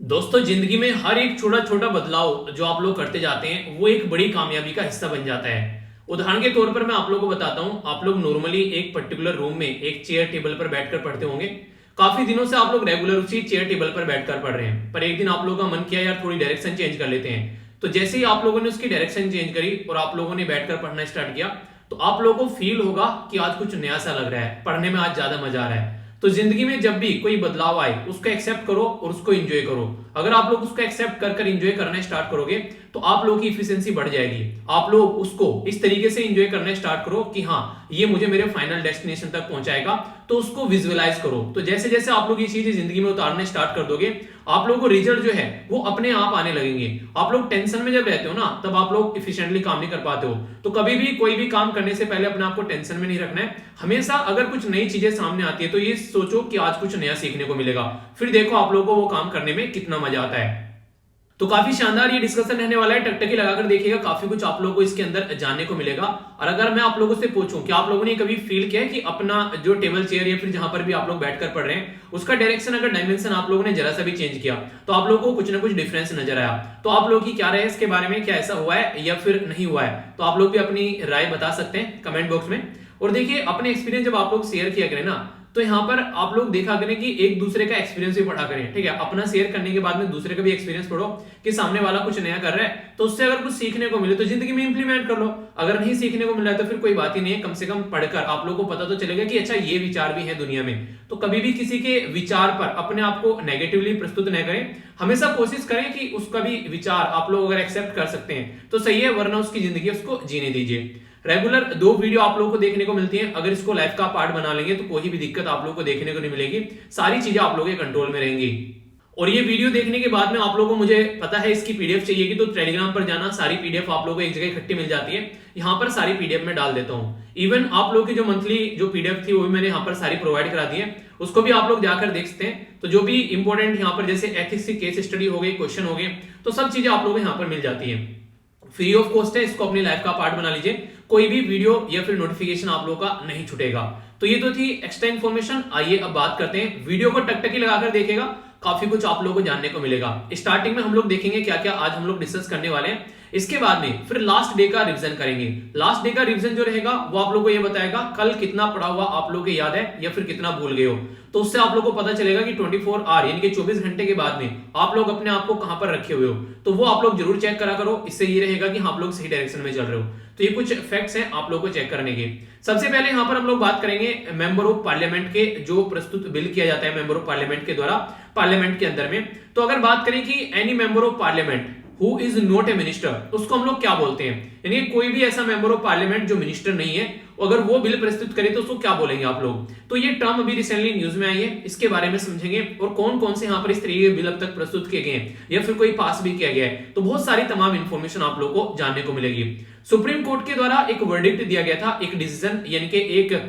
दोस्तों, जिंदगी में हर एक छोटा छोटा बदलाव जो आप लोग करते जाते हैं वो एक बड़ी कामयाबी का हिस्सा बन जाता है। उदाहरण के तौर पर मैं आप लोगों को बताता हूं। आप लोग नॉर्मली एक पर्टिकुलर रूम में एक चेयर टेबल पर बैठकर पढ़ते होंगे। काफी दिनों से आप लोग रेगुलर उसी चेयर टेबल पर बैठकर पढ़ रहे हैं, पर एक दिन आप लोगों का मन किया यार थोड़ी डायरेक्शन चेंज कर लेते हैं। तो जैसे ही आप लोगों ने उसकी डायरेक्शन चेंज करी और आप लोगों ने बैठकर पढ़ना स्टार्ट किया, तो आप लोगों को फील होगा कि आज कुछ नया सा लग रहा है, पढ़ने में आज ज्यादा मजा आ रहा है। तो जिंदगी में जब भी कोई बदलाव आए उसको एक्सेप्ट करो और उसको एंजॉय करो। अगर आप लोग उसको एक्सेप्ट कर एंजॉय करना स्टार्ट करोगे तो आप लोगों की इफिशिएंसी बढ़ जाएगी। आप लोग उसको इस तरीके से एंजॉय करना स्टार्ट करो कि हाँ, ये मुझे मेरे फाइनल डेस्टिनेशन तक पहुंचाएगा। तो उसको विजुअलाइज करो। तो जैसे जैसे आप लोग ये चीजें जिंदगी में उतारने स्टार्ट कर दोगे, आप लोगों को रिजल्ट जो है वो अपने आप आने लगेंगे। आप लोग टेंशन में जब रहते हो ना, तब आप लोग इफिशिएंटली काम नहीं कर पाते हो। तो कभी भी कोई भी काम करने से पहले अपने आप को टेंशन में नहीं रखना है। हमेशा अगर कुछ नई चीजें सामने आती है तो ये सोचो कि आज कुछ नया सीखने को मिलेगा, फिर देखो आप लोगों को वो काम करने में कितना मजा आता है। तो काफी शानदार ये डिस्कशन रहने वाला है। टकटकी लगाकर देखिएगा, काफी कुछ आप लोगों को इसके अंदर जानने को मिलेगा। और अगर मैं आप लोगों से पूछूं कि आप लोगों ने कभी फील किया है कि अपना जो टेबल चेयर या फिर जहां पर भी आप लोग बैठकर पढ़ रहे हैं उसका डायरेक्शन अगर डायमेंशन आप लोगों ने जरा सा भी चेंज किया तो आप लोगों को कुछ ना कुछ डिफरेंस नजर आया। तो आप लोगों की क्या राय है इसके बारे में, क्या ऐसा हुआ है या फिर नहीं हुआ है? तो आप लोग भी अपनी राय बता सकते हैं कमेंट बॉक्स में। और देखिए, अपने एक्सपीरियंस जब आप लोग शेयर किया करें ना, तो यहाँ पर आप लोग देखा करें कि एक दूसरे का एक्सपीरियंस भी पढ़ा करें। ठीक है, अपना शेयर करने के बाद में दूसरे का भी एक्सपीरियंस पढ़ो कि सामने वाला कुछ नया कर रहा है, तो उससे अगर कुछ सीखने को मिले तो जिंदगी में इंप्लीमेंट कर लो। अगर नहीं सीखने को मिल रहा है तो फिर कोई बात ही नहीं है, कम से कम पढ़कर आप लोगों को पता तो चलेगा कि अच्छा ये विचार भी है दुनिया में। तो कभी भी किसी के विचार पर अपने आप को नेगेटिवली प्रस्तुत न करें। हमेशा कोशिश करें कि उसका भी विचार आप लोग अगर एक्सेप्ट कर सकते हैं तो सही है, वरना उसकी जिंदगी उसको जीने दीजिए। रेगुलर 2 वीडियो आप लोगों को देखने को मिलती हैं। अगर इसको लाइफ का पार्ट बना लेंगे तो कोई भी दिक्कत आप लोगों को देखने को नहीं मिलेगी। सारी चीजें आप लोगों के कंट्रोल में रहेंगी। और ये वीडियो देखने के बाद में आप लोगों को, मुझे पता है इसकी पीडीएफ चाहिएगी, तो टेलीग्राम पर जाना, सारी पीडीएफ आप लोगों को एक जगह इकट्ठी मिल जाती है। यहाँ पर सारी पीडीएफ में डाल देता हूँ। इवन आप लोगों की जो मंथली जो पीडीएफ थी वो भी मैंने यहाँ पर सारी प्रोवाइड करा दी है, उसको भी आप लोग जाकर देख सकते हैं। तो जो भी इंपॉर्टेंट यहाँ पर जैसे एथिक्स की केस स्टडी हो गई, क्वेश्चन हो गए, तो सब चीजें आप लोगों को यहाँ पर मिल जाती है। फ्री ऑफ कॉस्ट है, इसको अपनी लाइफ का पार्ट बना लीजिए। कोई भी वीडियो या फिर नोटिफिकेशन आप लोगों का नहीं छूटेगा। तो ये तो थी एक्स्ट्रा इन्फॉर्मेशन। आइए अब बात करते हैं, वीडियो को टकटकी लगाकर देखेगा, काफी कुछ आप लोगों को जानने को मिलेगा। स्टार्टिंग में हम लोग देखेंगे क्या क्या आज हम लोग डिस्कस करने वाले हैं। इसके बाद में फिर लास्ट डे का रिवीजन करेंगे। लास्ट डे का रिवीजन जो रहेगा वो आप लोगों को ये बताएगा कल कितना पढ़ा हुआ आप लोगों को याद है या फिर कितना भूल गए हो। तो उससे आप लोगों को पता चलेगा कि 24 आवर यानी कि 24 घंटे के बाद में आप लोग अपने आप को कहां पर रखे हुए हो। तो वो आप लोग जरूर चेक करा करो। इससे ये रहेगा कि आप लोग सही डायरेक्शन में चल रहे हो। तो ये कुछ फैक्ट्स हैं आप लोगों को चेक करने के। सबसे पहले यहां पर हम लोग बात करेंगे मेंबर ऑफ पार्लियामेंट के, जो प्रस्तुत बिल किया जाता है मेंबर ऑफ पार्लियामेंट के द्वारा पार्लियामेंट के अंदर में। तो अगर बात करें कि any member of parliament who is not a minister, उसको हम लोग क्या बोलते हैं? यानी कोई भी ऐसा मेंबर ऑफ पार्लियामेंट जो मिनिस्टर नहीं है, अगर वो बिल प्रस्तुत करे तो उसको क्या बोलेंगे आप लोग? तो ये टर्म अभी रिसेंटली न्यूज में आई है, इसके बारे में समझेंगे। और कौन कौन से यहाँ पर इस तरीके के बिल अब तक प्रस्तुत किए गए हैं या फिर कोई पास भी किया गया है, तो बहुत सारी तमाम इंफॉर्मेशन आप लोग को जानने को मिलेगी। सुप्रीम कोर्ट के द्वारा एक वर्डिक्ट दिया गया था, एक डिसीजन यानी कि एक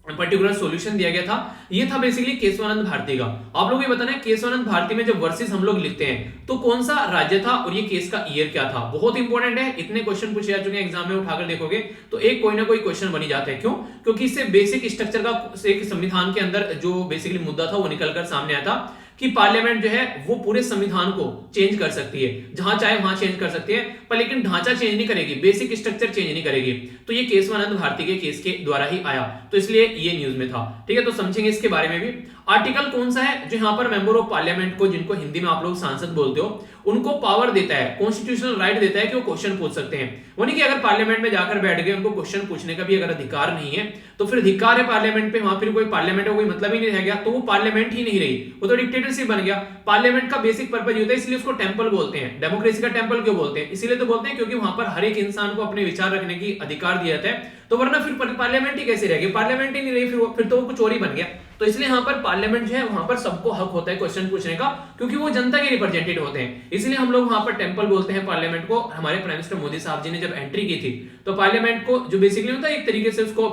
पर्टिकुलर सॉल्यूशन दिया गया था। ये था बेसिकली केशवानंद भारती का। आप लोगों को बताना है केशवानंद भारती में जब वर्सेस हम लोग लिखते हैं तो कौन सा राज्य था और ये केस का ईयर क्या था। बहुत इंपॉर्टेंट है, इतने क्वेश्चन पूछे जा चुके हैं एग्जाम में, उठाकर देखोगे तो एक कोई ना कोई क्वेश्चन बनी जाता है। क्यों? क्योंकि इससे बेसिक स्ट्रक्चर का एक संविधान के अंदर जो बेसिकली मुद्दा था वो निकलकर सामने आया था कि पार्लियामेंट जो है वो पूरे संविधान को चेंज कर सकती है, जहां चाहे वहां चेंज कर सकती है, पर लेकिन ढांचा चेंज नहीं करेगी, बेसिक स्ट्रक्चर चेंज नहीं करेगी। तो ये केशवानंद भारती के केस के द्वारा ही आया, तो इसलिए ये न्यूज में था। ठीक है, तो समझेंगे इसके बारे में भी। आर्टिकल कौन सा है जो यहाँ पर मेंबर ऑफ पार्लियामेंट को, जिनको हिंदी में आप लोग सांसद बोलते हो, उनको पावर देता है, कॉन्स्टिट्यूशनल राइट देता है कि वो क्वेश्चन पूछ सकते हैं। वो नहीं कि अगर पार्लियामेंट में जाकर बैठ गए, उनको क्वेश्चन पूछने का भी अगर अधिकार नहीं है तो फिर अधिकार है पार्लियामेंट पे, वहां फिर कोई पार्लियामेंट का कोई मतलब ही नहीं रह गया, तो वो पार्लियामेंट ही नहीं रही, वो तो डिक्टेटरशिप बन गया। पार्लियामेंट का बेसिक पर्पज होता है, इसलिए उसको टेंपल बोलते हैं। डेमोक्रेसी का टेंपल क्यों बोलते हैं? इसीलिए तो बोलते हैं क्योंकि वहां पर हर एक इंसान को अपने विचार रखने की अधिकार दिया जाता है। तो वरना फिर पार्लियामेंट ही कैसे रहेगी? पार्लियामेंट ही नहीं रही, फिर तो कुछ और ही बन गया। तो इसलिए यहाँ पर पार्लियामेंट जो है वहां पर सबको हक होता है क्वेश्चन पूछने का, क्योंकि वो जनता के रिप्रेजेंटेटिव होते हैं। इसलिए हम लोग वहां पर टेंपल बोलते हैं पार्लियामेंट को। हमारे प्राइम मिनिस्टर मोदी साहब जी ने जब एंट्री की थी तो पार्लियामेंट को जो बेसिकली होता है एक तरीके से उसको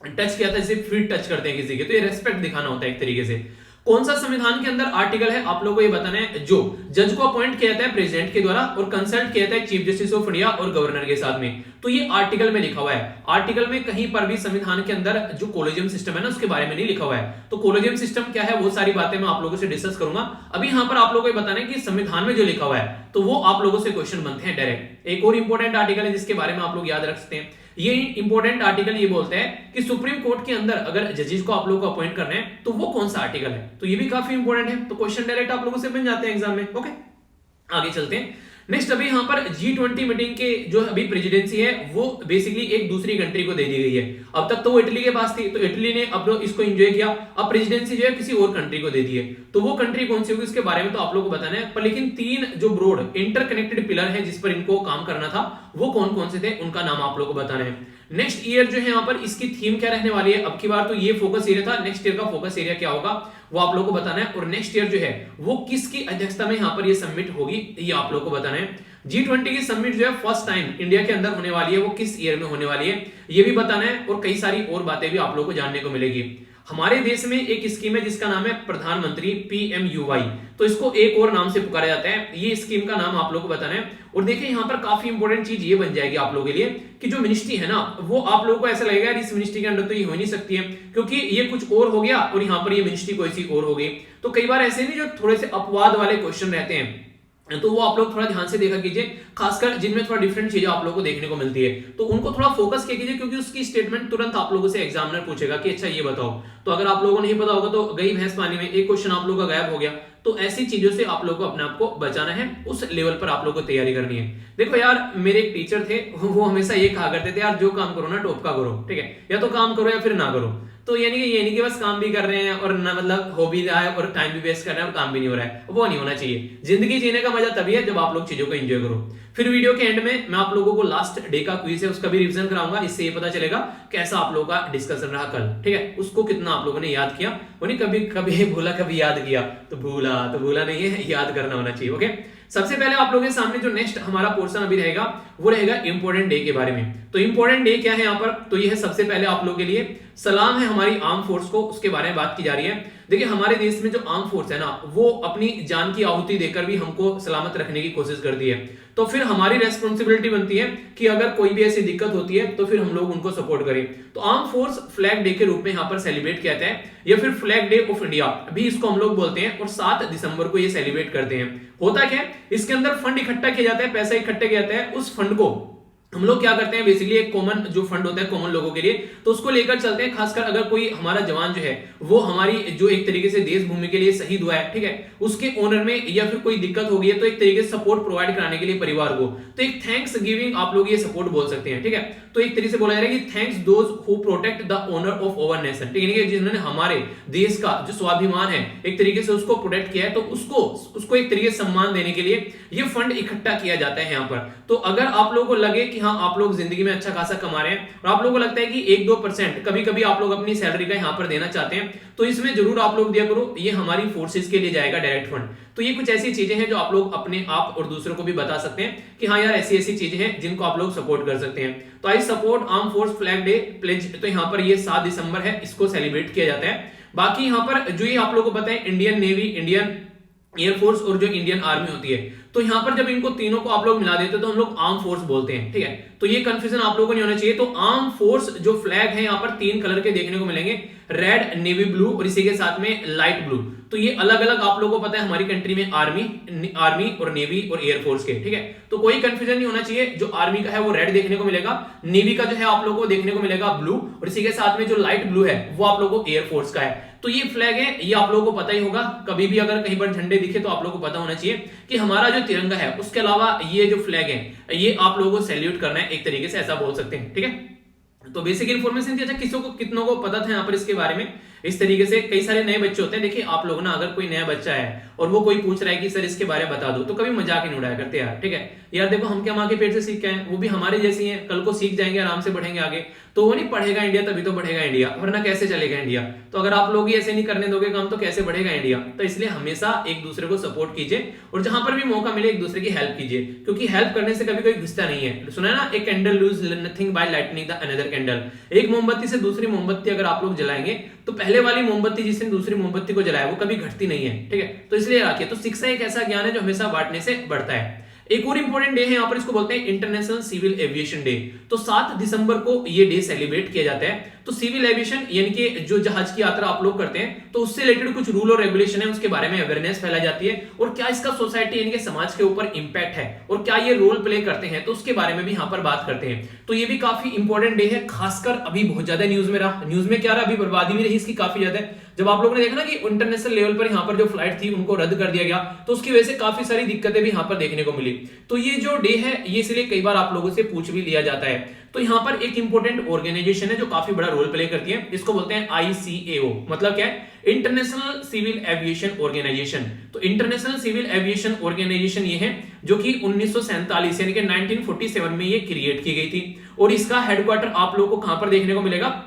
टच किया था, जैसे फीट टच करते हैं किसी के, तो ये रेस्पेक्ट दिखाना होता है एक तरीके से। कौन सा संविधान के अंदर आर्टिकल है आप लोगों को ये बताना है, जो जज को अपॉइंट किया जाता है प्रेसिडेंट के द्वारा और कंसल्ट किया जाता है चीफ जस्टिस ऑफ इंडिया और गवर्नर के साथ में। तो ये आर्टिकल में लिखा हुआ है। आर्टिकल में कहीं पर भी संविधान के अंदर जो कॉलेजियम सिस्टम है ना उसके बारे में नहीं लिखा हुआ है। तो कॉलेजियम सिस्टम क्या है वो सारी बातें मैं आप लोगों से डिस्कस करूंगा। अभी यहां पर आप लोगों को बताना है कि संविधान में जो लिखा हुआ है तो वो आप लोगों से क्वेश्चन बनते हैं डायरेक्ट। एक और इंपॉर्टेंट आर्टिकल है जिसके बारे में आप लोग याद रख सकते हैं। ये इंपॉर्टेंट आर्टिकल ये बोलता है कि सुप्रीम कोर्ट के अंदर अगर जजेस को आप लोगों को अपॉइंट करना है तो वो कौन सा आर्टिकल है। तो ये भी काफी इंपॉर्टेंट है। तो क्वेश्चन डायरेक्ट आप लोगों से बन जाते हैं एग्जाम में। ओके, आगे चलते हैं। नेक्स्ट, अभी यहां पर G20 मीटिंग के जो अभी प्रेसिडेंसी है वो बेसिकली एक दूसरी कंट्री को दे दी गई है। अब तक तो वो इटली के पास थी, तो इटली ने अब इसको एंजॉय किया। अब प्रेसिडेंसी जो है किसी और कंट्री को दे दी है। तो वो कंट्री कौन सी होगी उसके बारे में तो आप लोगों को बताना है। पर लेकिन 3 जो ब्रॉड इंटरकनेक्टेड पिलर है जिस पर इनको काम करना था वो कौन कौन से थे उनका नाम आप लोगों को बताना है। नेक्स्ट ईयर जो है यहाँ पर इसकी थीम क्या रहने वाली है। अब की बार तो ये फोकस एरिया था, नेक्स्ट ईयर का फोकस एरिया क्या होगा वो आप लोगों को बताना है। और नेक्स्ट ईयर जो है वो किसकी अध्यक्षता में यहाँ पर ये समिट होगी ये आप लोगों को बताना है। G20 की समिट जो है फर्स्ट टाइम इंडिया के अंदर होने वाली है, वो किस ईयर में होने वाली है ये भी बताना है। और कई सारी और बातें भी आप लोगों को जानने को मिलेगी। हमारे देश में एक स्कीम है जिसका नाम है प्रधानमंत्री PMUY, तो इसको एक और नाम से पुकारा जाता है। ये स्कीम का नाम आप लोगों को बताना है। और देखिए यहाँ पर काफी इंपॉर्टेंट चीज ये बन जाएगी आप लोगों के लिए कि जो मिनिस्ट्री है ना वो आप लोगों को ऐसा लगेगा इस मिनिस्ट्री के अंदर तो ये हो नहीं सकती है क्योंकि ये कुछ और हो गया और यहाँ पर ये मिनिस्ट्री कोई सी और हो गई। तो कई बार ऐसे नहीं जो थोड़े से अपवाद वाले क्वेश्चन रहते हैं तो वो आप लोग थोड़ा ध्यान से देखा कीजिए, खासकर जिनमें थोड़ा डिफरेंट चीजें आप लोगों को देखने को मिलती है तो उनको थोड़ा फोकस किया कीजिए क्योंकि उसकी स्टेटमेंट तुरंत आप लोगों से एग्जामिनर पूछेगा कि अच्छा ये बताओ। तो अगर आप लोगों को नहीं पता होगा तो गई भैंस पानी में, एक क्वेश्चन आप लोगों का गायब हो गया। तो ऐसी चीजों से आप लोगों को अपने आप को बचाना है, उस लेवल पर आप लोगों को तैयारी करनी है। देखो यार, मेरे एक टीचर थे वो हमेशा ये कहा करते थे यार जो काम करो ना टॉप का करो, ठीक है, या तो काम करो या फिर ना करो। तो यानी कि ये नहीं कि बस काम भी कर रहे हैं और ना मतलब हो भी रहा है और टाइम भी वेस्ट कर रहे हैं और काम भी नहीं हो रहा है, वो नहीं होना चाहिए। जिंदगी जीने का मजा तभी है जब आप लोग चीजों को एंजॉय करो। फिर वीडियो के एंड में मैं आप लोगों को लास्ट डे का क्विज है उसका भी रिवीजन कराऊंगा, इससे ये पता चलेगा कैसा आप लोगों का डिस्कशन रहा कल, ठीक है, उसको कितना आप लोगों ने याद किया। वो नहीं कभी कभी भूला कभी याद किया, तो भूला नहीं है, याद करना होना चाहिए। ओके, सबसे पहले आप लोगों के सामने जो नेक्स्ट हमारा पोर्शन अभी रहेगा वो रहेगा इंपॉर्टेंट डे के बारे में। तो इंपॉर्टेंट डे क्या है यहाँ पर, तो ये है सबसे पहले आप लोगों के लिए सलाम है हमारी आर्म फोर्स को, उसके बारे में बात की जा रही है। देखिए हमारे देश में जो आर्म फोर्स है ना वो अपनी जान की आहुति देकर भी हमको सलामत रखने की कोशिश करती है। तो फिर हमारी रेस्पॉन्सिबिलिटी बनती है कि अगर कोई भी ऐसी दिक्कत होती है तो फिर हम लोग उनको सपोर्ट करें। तो आर्म फोर्स फ्लैग डे के रूप में यहाँ पर सेलिब्रेट किया जाता है, या फिर फ्लैग डे ऑफ इंडिया भी इसको हम लोग बोलते हैं। और 7 दिसंबर को ये सेलिब्रेट करते हैं। होता क्या है, इसके अंदर फंड इकट्ठा किया जाता है, पैसा इकट्ठा किया जाता है। उस फंड को हम लोग क्या करते हैं, बेसिकली एक कॉमन जो फंड होता है कॉमन लोगों के लिए, तो उसको लेकर चलते हैं। खासकर अगर कोई हमारा जवान जो है वो हमारी जो एक तरीके से देश भूमि के लिए शहीद हुआ है, ठीक है, उसके ऑनर में या फिर कोई दिक्कत हो गई है तो एक तरीके से सपोर्ट प्रोवाइड कराने के लिए परिवार को, तो एक थैंक्स गिविंग आप लोग ये सपोर्ट बोल सकते हैं, ठीक है। तो एक तरीके से बोला जा रहा है कि thanks those who protect the honour of our nation, ठीक है, जिन्होंने हमारे देश का जो स्वाभिमान है एक तरीके से उसको प्रोटेक्ट किया है, तो उसको एक तरीके से सम्मान देने के लिए ये फंड इकट्ठा किया जाता है यहाँ पर। तो अगर आप लोगों को लगे कि हाँ आप लोग जिंदगी में अच्छा खासा कमा रहे हैं और आप लोगों को लगता है कि 1-2% कभी कभी आप लोग अपनी सैलरी का यहाँ पर देना चाहते हैं, तो इसमें जरूर आप लोग दिया करो। ये हमारी फोर्सेस के लिए जाएगा डायरेक्ट फंड। तो ये कुछ ऐसी चीजें हैं जो आप लोग अपने आप और दूसरों को भी बता सकते हैं कि हाँ यार ऐसी ऐसी चीजें हैं जिनको आप लोग सपोर्ट कर सकते हैं। तो I support arm force flag day pledge, तो यहाँ पर ये 7 दिसंबर है, इसको सेलिब्रेट किया जाता है। बाकी यहाँ पर जो ये आप लोगों को पता है इंडियन नेवी, इंडियन एयरफोर्स और जो इंडियन आर्मी होती है, तो यहां पर जब इनको तीनों को आप लोग मिला देते हैं तो हम लोग आर्म फोर्स बोलते हैं, ठीक है। तो ये कंफ्यूजन आप लोगों को नहीं होना चाहिए। तो आर्म फोर्स जो फ्लैग है यहाँ पर 3 कलर के देखने को मिलेंगे, रेड, नेवी ब्लू और इसी के साथ में लाइट ब्लू। तो ये अलग अलग आप लोगों को पता है हमारी कंट्री में आर्मी और नेवी और एयरफोर्स के, ठीक है। तो कोई कंफ्यूजन नहीं होना चाहिए। जो आर्मी का है वो रेड देखने को मिलेगा, नेवी का जो है आप लोगों को देखने को मिलेगा ब्लू, और इसी के साथ में जो लाइट ब्लू है वो आप लोगों को एयरफोर्स का है। तो ये फ्लैग है, ये आप लोगों को पता ही होगा। कभी भी अगर कहीं पर झंडे दिखे तो आप लोगों को पता होना चाहिए कि हमारा जो तिरंगा है उसके अलावा ये जो फ्लैग है ये आप लोगों को सैल्यूट करना है, एक तरीके से ऐसा बोल सकते हैं, ठीक है। तो बेसिक इन्फॉर्मेशन थी। अच्छा, कितनों को पता था यहाँ पर इसके बारे में। इस तरीके से कई सारे नए बच्चे होते हैं। देखिए आप लोग ना, अगर कोई नया बच्चा है और वो कोई पूछ रहा है कि सर इसके बारे में बता दो, तो कभी मजाक नहीं उड़ाया करते यार, ठीक है। यार देखो हम क्या माँ के पेट से सीख के आए, वो भी हमारे जैसी हैं, कल को सीख जाएंगे, आराम से बढ़ेंगे आगे। तो वो नहीं पढ़ेगा इंडिया तभी तो बढ़ेगा इंडिया, वरना कैसे चलेगा इंडिया। तो अगर आप लोग ही ऐसे नहीं करने दोगे काम तो कैसे बढ़ेगा इंडिया। तो इसलिए हमेशा एक दूसरे को सपोर्ट कीजिए और जहां पर भी मौका मिले एक दूसरे की हेल्प कीजिए, क्योंकि हेल्प करने से कभी कोई घुसता नहीं है। सुना है ना, एक candle lose nothing by lightning the another candle. एक मोमबत्ती से दूसरी मोमबत्ती अगर आप लोग जलाएंगे तो पहले वाली मोमबत्ती जिसने दूसरी मोमबत्ती को जलाया वो कभी घटती नहीं है, ठीक है। तो इसलिए रखिए, तो शिक्षा एक ऐसा ज्ञान है जो हमेशा बांटने से बढ़ता है। एक और इंपॉर्टेंट डे है यहाँ पर, इसको बोलते हैं इंटरनेशनल सिविल एविएशन डे। तो 7 दिसंबर को ये डे सेलिब्रेट किया जाता है। तो सिविल एविएशन यानी कि जो जहाज की यात्रा आप लोग करते हैं, तो उससे रिलेटेड कुछ रूल और रेगुलेशन है, उसके बारे में अवेयरनेस फैलाई जाती है, और क्या इसका सोसाइटी यानी कि समाज के ऊपर इंपैक्ट है और क्या ये रोल प्ले करते हैं, तो उसके बारे में भी यहाँ पर बात करते हैं। तो ये भी काफी इंपॉर्टेंट डे है, खासकर अभी बहुत ज्यादा न्यूज में रहा। न्यूज में क्या रहा, अभी बर्बादी भी रही इसकी काफी ज्यादा। जब आप लोगों ने देखा ना कि इंटरनेशनल लेवल पर यहाँ पर जो फ्लाइट थी उनको रद्द कर दिया गया, तो उसकी वजह से काफी सारी दिक्कतें भी यहाँ पर देखने को मिली। तो ये जो डे है ये इसलिए कई बार आप लोगों से पूछ भी लिया जाता है। तो यहाँ पर एक इंपॉर्टेंट ऑर्गेनाइजेशन है जो काफी बड़ा रोल प्ले करती है, इसको बोलते हैं ICAO। मतलब क्या है, इंटरनेशनल सिविल एविएशन ऑर्गेनाइजेशन। तो इंटरनेशनल सिविल एविएशन ऑर्गेनाइजेशन ये है जो कि 1947 यानी कि 1947 में ये क्रिएट की गई थी, और इसका हेडक्वार्टर आप लोगों को कहां पर देखने को मिलेगा।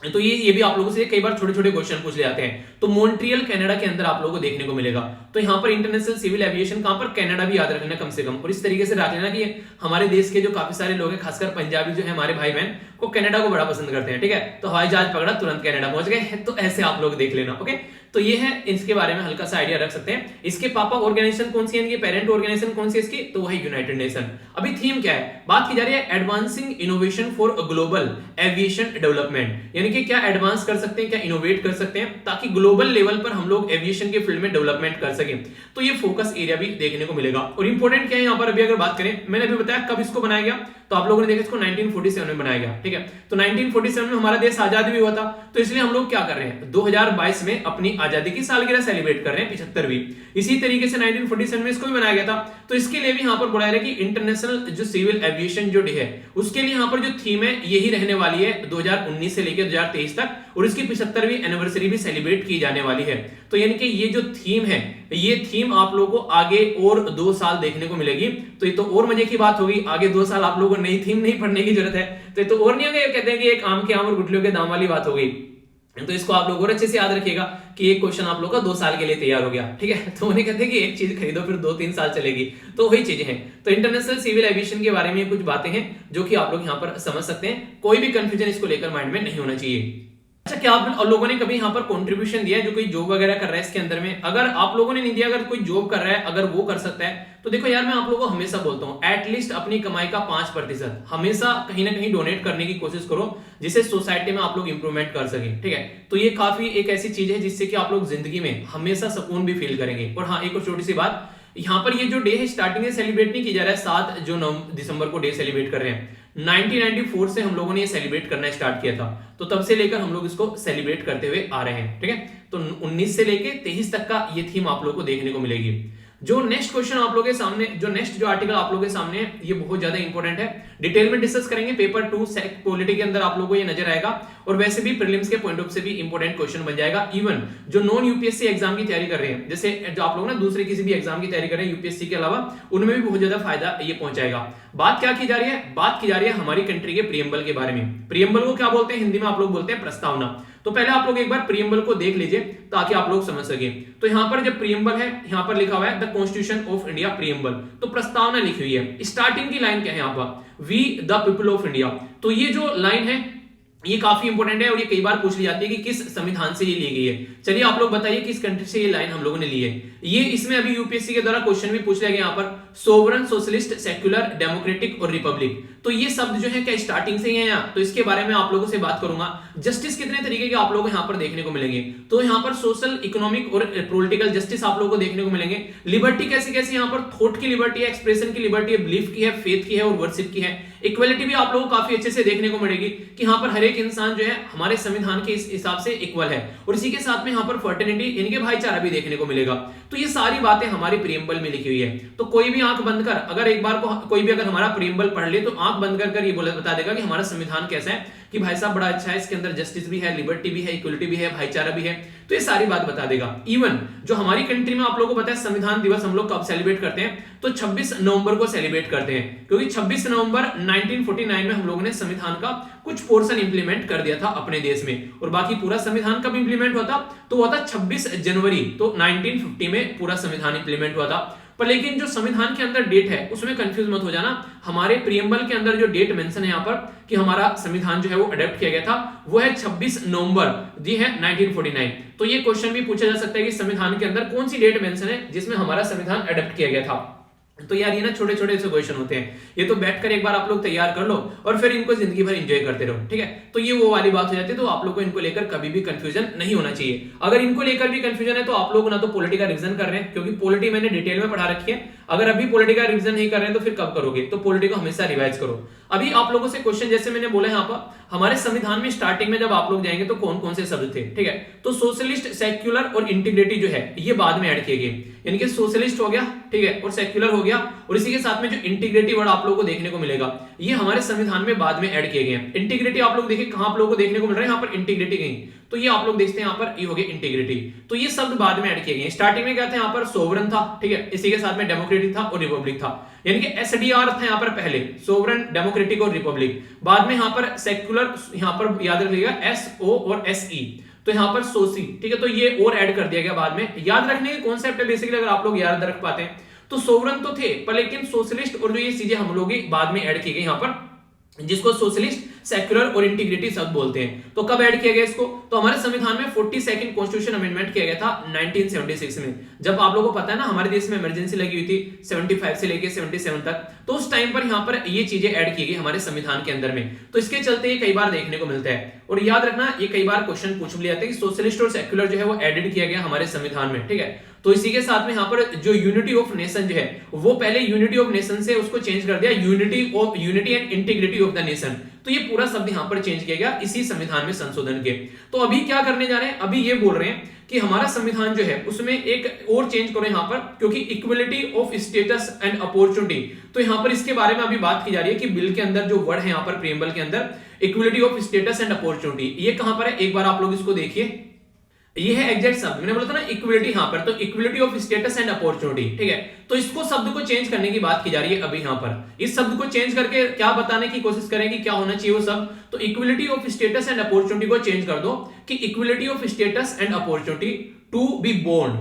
तो ये भी आप लोगों से कई बार छोटे छोटे क्वेश्चन पूछ ले जाते हैं। तो मॉन्ट्रियल कनाडा के अंदर आप लोगों को देखने को मिलेगा। तो यहाँ पर इंटरनेशनल सिविल एविएशन कहां पर, कनाडा भी याद रखना कम से कम। और इस तरीके से रख लेना कि हमारे देश के जो काफी सारे लोग हैं, खासकर पंजाबी जो है हमारे भाई बहन, वो कनाडा को बड़ा पसंद करते हैं, ठीक है। तो हवाई जहाज पकड़ा तुरंत कनाडा पहुंच गए, तो ऐसे आप लोग देख लेना, ओके। तो ये है, इसके बारे में हल्का सा आइडिया रख सकते हैं। इसके पापा ऑर्गेनाइजेशन कौन सी है, पेरेंट ऑर्गेनाइजेशन कौन सी है इसकी, तो वही यूनाइटेड नेशन। अभी थीम क्या है, बात की जा रही है advancing innovation for global aviation development, यानी कि क्या एडवांस कर सकते हैं, क्या इनोवेट कर सकते हैं, ताकि ग्लोबल लेवल पर हम लोग एविएशन के फील्ड में डेवलपमेंट कर सकें। तो ये फोकस एरिया भी देखने को मिलेगा। और इंपॉर्टेंट क्या है यहाँ पर, अभी अगर बात करें, मैंने अभी बताया कब इसको बनाया गया, तो आप लोगों ने देखा इसको 1947 में बनाया गया, ठीक है। तो 1947 में हमारा देश आजाद भी हुआ था, तो इसलिए हम लोग क्या कर रहे हैं, 2022 में अपनी आजादी की सालगिरह सेलिब्रेट कर रहे हैं, 75वीं। इसी तरीके से 1947 में इसको भी बनाया गया था। तो इसके लिए भी यहाँ पर बोला जा रहा है कि इंटरनेशनल जो सिविल एविएशन जो डे है, उसके लिए यहाँ पर जो थीम है यही रहने वाली है 2019 से लेकर 2023 तक, और इसकी 75वीं एनिवर्सरी भी सेलिब्रेट की जाने वाली है। तो यानी कि ये जो थीम है, ये थीम आप लोगों को आगे और 2 साल देखने को मिलेगी। तो ये तो और मजे की बात होगी, आगे 2 साल आप लोगों को नई थीम नहीं पढ़ने की जरूरत है। तो ये तो और नहीं होगा, कहते हैं कि एक आम के आम और गुठलियों के दाम वाली बात हो गई। तो इसको आप लोग और अच्छे से याद रखिएगा कि एक क्वेश्चन आप लोग का 2 साल के लिए तैयार हो गया, ठीक है। तो उन्हें कहते हैं कि एक चीज खरीदो फिर 2-3 साल चलेगी, तो वही चीजें हैं। तो इंटरनेशनल सिविल एविएशन के बारे में कुछ बातें हैं जो कि आप लोग यहाँ पर समझ सकते हैं। कोई भी कंफ्यूजन इसको लेकर माइंड में नहीं होना चाहिए। अच्छा, क्या आप लोगों ने कभी यहाँ पर कंट्रीब्यूशन दिया है, जो कोई जॉब वगैरह कर रहा है इसके अंदर में? अगर आप लोगों ने नहीं दिया, अगर कोई जॉब कर रहा है, अगर वो कर सकता है, तो देखो यार, मैं आप लोगों को हमेशा बोलता हूँ, एटलीस्ट अपनी कमाई का 5% हमेशा कहीं ना कहीं डोनेट करने की कोशिश करो, जिससे सोसाइटी में आप लोग इंप्रूवमेंट कर सके, ठीक है। तो ये काफी एक ऐसी चीज है जिससे कि आप लोग जिंदगी में हमेशा सुकून भी फील करेंगे। और हाँ, एक और छोटी सी बात, यहाँ पर ये जो डे है स्टार्टिंग से सेलिब्रेट नहीं किया जा रहा है, 7 दिसंबर को डे सेलिब्रेट कर रहे हैं। 1994 से हम लोगों ने ये सेलिब्रेट करना स्टार्ट किया था, तो तब से लेकर हम लोग इसको सेलिब्रेट करते हुए आ रहे हैं, ठीक है। तो 19 से लेकर 23 तक का ये थीम आप लोगों को देखने को मिलेगी। जो नेक्स्ट क्वेश्चन आप लोगों के सामने, जो नेक्स्ट जो आर्टिकल आप लोगों के सामने है, ये बहुत ज्यादा इंपॉर्टेंट है, डिटेल में डिस्कस करेंगे। पेपर 2 सेक्ट पॉलिटी के अंदर आप लोगों को ये नजर आएगा, और वैसे भी प्रीलिम्स के पॉइंट ऑफ से भी इंपॉर्टेंट क्वेश्चन बन जाएगा। इवन जो नॉन यूपीएससी एग्जाम की तैयारी कर रहे हैं, जैसे जो आप लोग ना दूसरे किसी भी एग्जाम की तैयारी कर रहे हैं यूपीएससी के अलावा, उनमें भी बहुत ज्यादा फायदा ये पहुंचाएगा। बात क्या की जा रही है, बात की जा रही है हमारी कंट्री के प्रीएम्बल के बारे में। प्रीएम्बल को क्या बोलते हैं, हिंदी में आप लोग बोलते हैं प्रस्तावना। तो पहले आप लोग एक बार प्रीएम्बल को देख लीजिए ताकि आप लोग समझ सके। तो यहाँ पर जब प्रीएम्बल है, यहाँ पर लिखा हुआ है the constitution of India preamble, तो प्रस्तावना लिखी हुई है। स्टार्टिंग की लाइन क्या है यहाँ पर, we the people of India. तो ये जो लाइन है ये काफी इंपॉर्टेंट है, और ये कई बार पूछ ली जाती है कि किस संविधान से ये ली गई है। चलिए आप लोग बताइए किस कंट्री से ये लाइन हम लोगों ने ली है। ये इसमें अभी यूपीएससी के द्वारा क्वेश्चन भी पूछ लिया गया यहाँ पर, सोवरन, सोशलिस्ट, सेक्युलर, डेमोक्रेटिक और रिपब्लिक। तो ये शब्द जो है क्या स्टार्टिंग से ही है यहाँ, तो इसके बारे में आप लोगों से बात करूंगा। जस्टिस कितने तरीके के आप लोगों को यहाँ पर देखने को मिलेंगे, तो यहाँ पर सोशल, इकोनॉमिक और पॉलिटिकल जस्टिस आप लोगों को देखने को मिलेंगे। लिबर्टी कैसे कैसे, यहाँ पर थॉट की लिबर्टी है, एक्सप्रेशन की लिबर्टी है, बिलीफ की है, फेथ की है और वर्शिप की है। इक्वलिटी भी आप लोगों को काफी अच्छे से देखने को मिलेगी कि यहाँ पर हर एक इंसान जो है हमारे संविधान के इस हिसाब से इक्वल है, और इसी के साथ में यहाँ पर फर्टर्निटी यानी कि भाईचारा भी देखने को मिलेगा। तो ये सारी बातें हमारी प्रीएम्बल में लिखी हुई है। तो कोई भी आंख बंद कर, अगर एक बार को कोई भी अगर हमारा प्रीएम्बल पढ़ ले, तो आंख बंद कर ये बता देगा कि हमारा संविधान कैसा है, कि भाई साहब बड़ा अच्छा है, इसके अंदर जस्टिस भी है, लिबर्टी भी है, इक्वलिटी भी है, भाईचारा भी है। तो ये सारी बात बता देगा। इवन जो हमारी कंट्री में आप लोगों को पता है संविधान दिवस हम लोग कब सेलिब्रेट करते हैं, तो 26 नवंबर को सेलिब्रेट करते हैं, क्योंकि 26 नवंबर 1949 में हम लोगों ने संविधान का कुछ पोर्शन इंप्लीमेंट कर दिया था अपने देश में। और बाकी पूरा संविधान कब इंप्लीमेंट हुआ था, तो हुआ था 26 जनवरी, तो 1950 में पूरा संविधान इंप्लीमेंट हुआ था। पर लेकिन जो संविधान के अंदर डेट है उसमें कंफ्यूज मत हो जाना। हमारे प्रियम्बल के अंदर जो डेट मेंशन है यहाँ पर कि हमारा संविधान जो है वो अडॉप्ट किया गया था, वो है 26 नवंबर दी है 1949। तो ये क्वेश्चन भी पूछा जा सकता है कि संविधान के अंदर कौन सी डेट मेंशन है जिसमें हमारा संविधान अडॉप्ट किया गया था। तो यार ये ना छोटे छोटे से क्वेश्चन होते हैं, ये तो बैठकर एक बार आप लोग तैयार कर लो और फिर इनको जिंदगी भर एंजॉय करते रहो, ठीक है। तो ये वो वाली बात हो जाती है, तो आप लोग को इनको लेकर कभी भी कंफ्यूजन नहीं होना चाहिए। अगर इनको लेकर भी कंफ्यूजन है तो आप लोग ना तो पॉलिटी का रिवीजन कर रहे हैं, क्योंकि पॉलिटी मैंने डिटेल में पढ़ा रखी है। अगर अभी पॉलिटी का रिवीजन नहीं कर रहे हैं तो फिर कब करोगे? तो पॉलिटी को हमेशा रिवाइज करो। अभी आप लोगों से क्वेश्चन जैसे मैंने बोला यहाँ पर, हमारे संविधान में स्टार्टिंग में जब आप लोग जाएंगे तो कौन कौन से शब्द थे, ठीक है। तो सोशलिस्ट, सेक्युलर और इंटीग्रिटी जो है ये बाद में ऐड किए गए, यानी कि सोशलिस्ट हो गया, ठीक है, और सेक्युलर हो गया, और इसी के साथ में जो इंटीग्रिटी वर्ड आप लोगों को देखने को मिलेगा ये हमारे संविधान में बाद में ऐड किए गए हैं। इंटीग्रिटी आप लोग देखिए कहां आप लोगों को देखने को मिल रहा है, यहाँ पर इंटीग्रिटी गई, तो ये आप लोग देखते हैं यहाँ पर ये हो गया इंटीग्रिटी। तो ये शब्द बाद में ऐड किए गए। स्टार्टिंग में क्या था, यहाँ पर सोवरन था, ठीक है, इसी के साथ में डेमोक्रेटिक था और रिपब्लिक था, यानी कि एसडीआर था यहाँ पर पहले, सोवरन, डेमोक्रेटिक और रिपब्लिक। बाद में यहाँ पर सेक्युलर, यहाँ पर याद रखिएगा एसओ और एसई, तो यहाँ पर सोसी, ठीक है, तो ये और ऐड कर दिया गया बाद में। याद रखने के कॉन्सेप्ट है बेसिकली, अगर आप लोग याद रख पाते हैं तो सोवरन तो थे, पर लेकिन सोशलिस्ट और जो ये चीजें हम लोग बाद में ऐड की गई यहाँ पर, जिसको सोशलिस्ट, सेक्युलर और इंटीग्रिटी शब्द बोलते हैं। तो कब ऐड किया गया इसको? तो हमारे संविधान में 42nd कॉन्स्टिट्यूशन अमेंडमेंट किया गया था 1976 में। जब आप लोगों को पता है ना हमारे देश में इमरजेंसी लगी हुई थी 75 से लेके 77 तक, तो उस टाइम पर यहाँ पर ये चीजें ऐड की गई हमारे संविधान के अंदर में। तो इसके चलते ये कई बार देखने को मिलता है। और याद रखना ये कई बार क्वेश्चन पूछ लिया जाता है कि सोशलिस्ट और सेक्युलर जो है वो एडेड किया गया हमारे संविधान में, ठीक है। तो इसी के साथ में यहाँ पर जो यूनिटी ऑफ नेशन जो है वो पहले यूनिटी ऑफ नेशन से उसको चेंज कर दिया unity and integrity of the nation. तो ये पूरा शब्द यहाँ पर चेंज किया गया इसी संविधान में संशोधन के। तो अभी क्या करने जा रहे हैं, अभी ये बोल रहे हैं कि हमारा संविधान जो है उसमें एक और चेंज करो यहाँ पर, क्योंकि equality of status and opportunity, तो यहाँ पर इसके बारे में अभी बात की जा रही है कि बिल के अंदर जो वर्ड है यहाँ पर प्रीएम्बल के अंदर equality of status and opportunity, ये कहां पर है एक बार आप लोग इसको देखिए। ये है एग्जैक्ट शब्द, मैंने बोला था ना इक्वलिटी, यहां पर तो equality of status and opportunity, ठीक है। तो इसको शब्द को चेंज करने की बात की जा रही है अभी यहाँ पर। इस शब्द को चेंज करके क्या बताने की कोशिश करेंगे, क्या होना चाहिए वो शब्द, तो equality of status and opportunity को चेंज कर दो कि equality of status and opportunity to be born,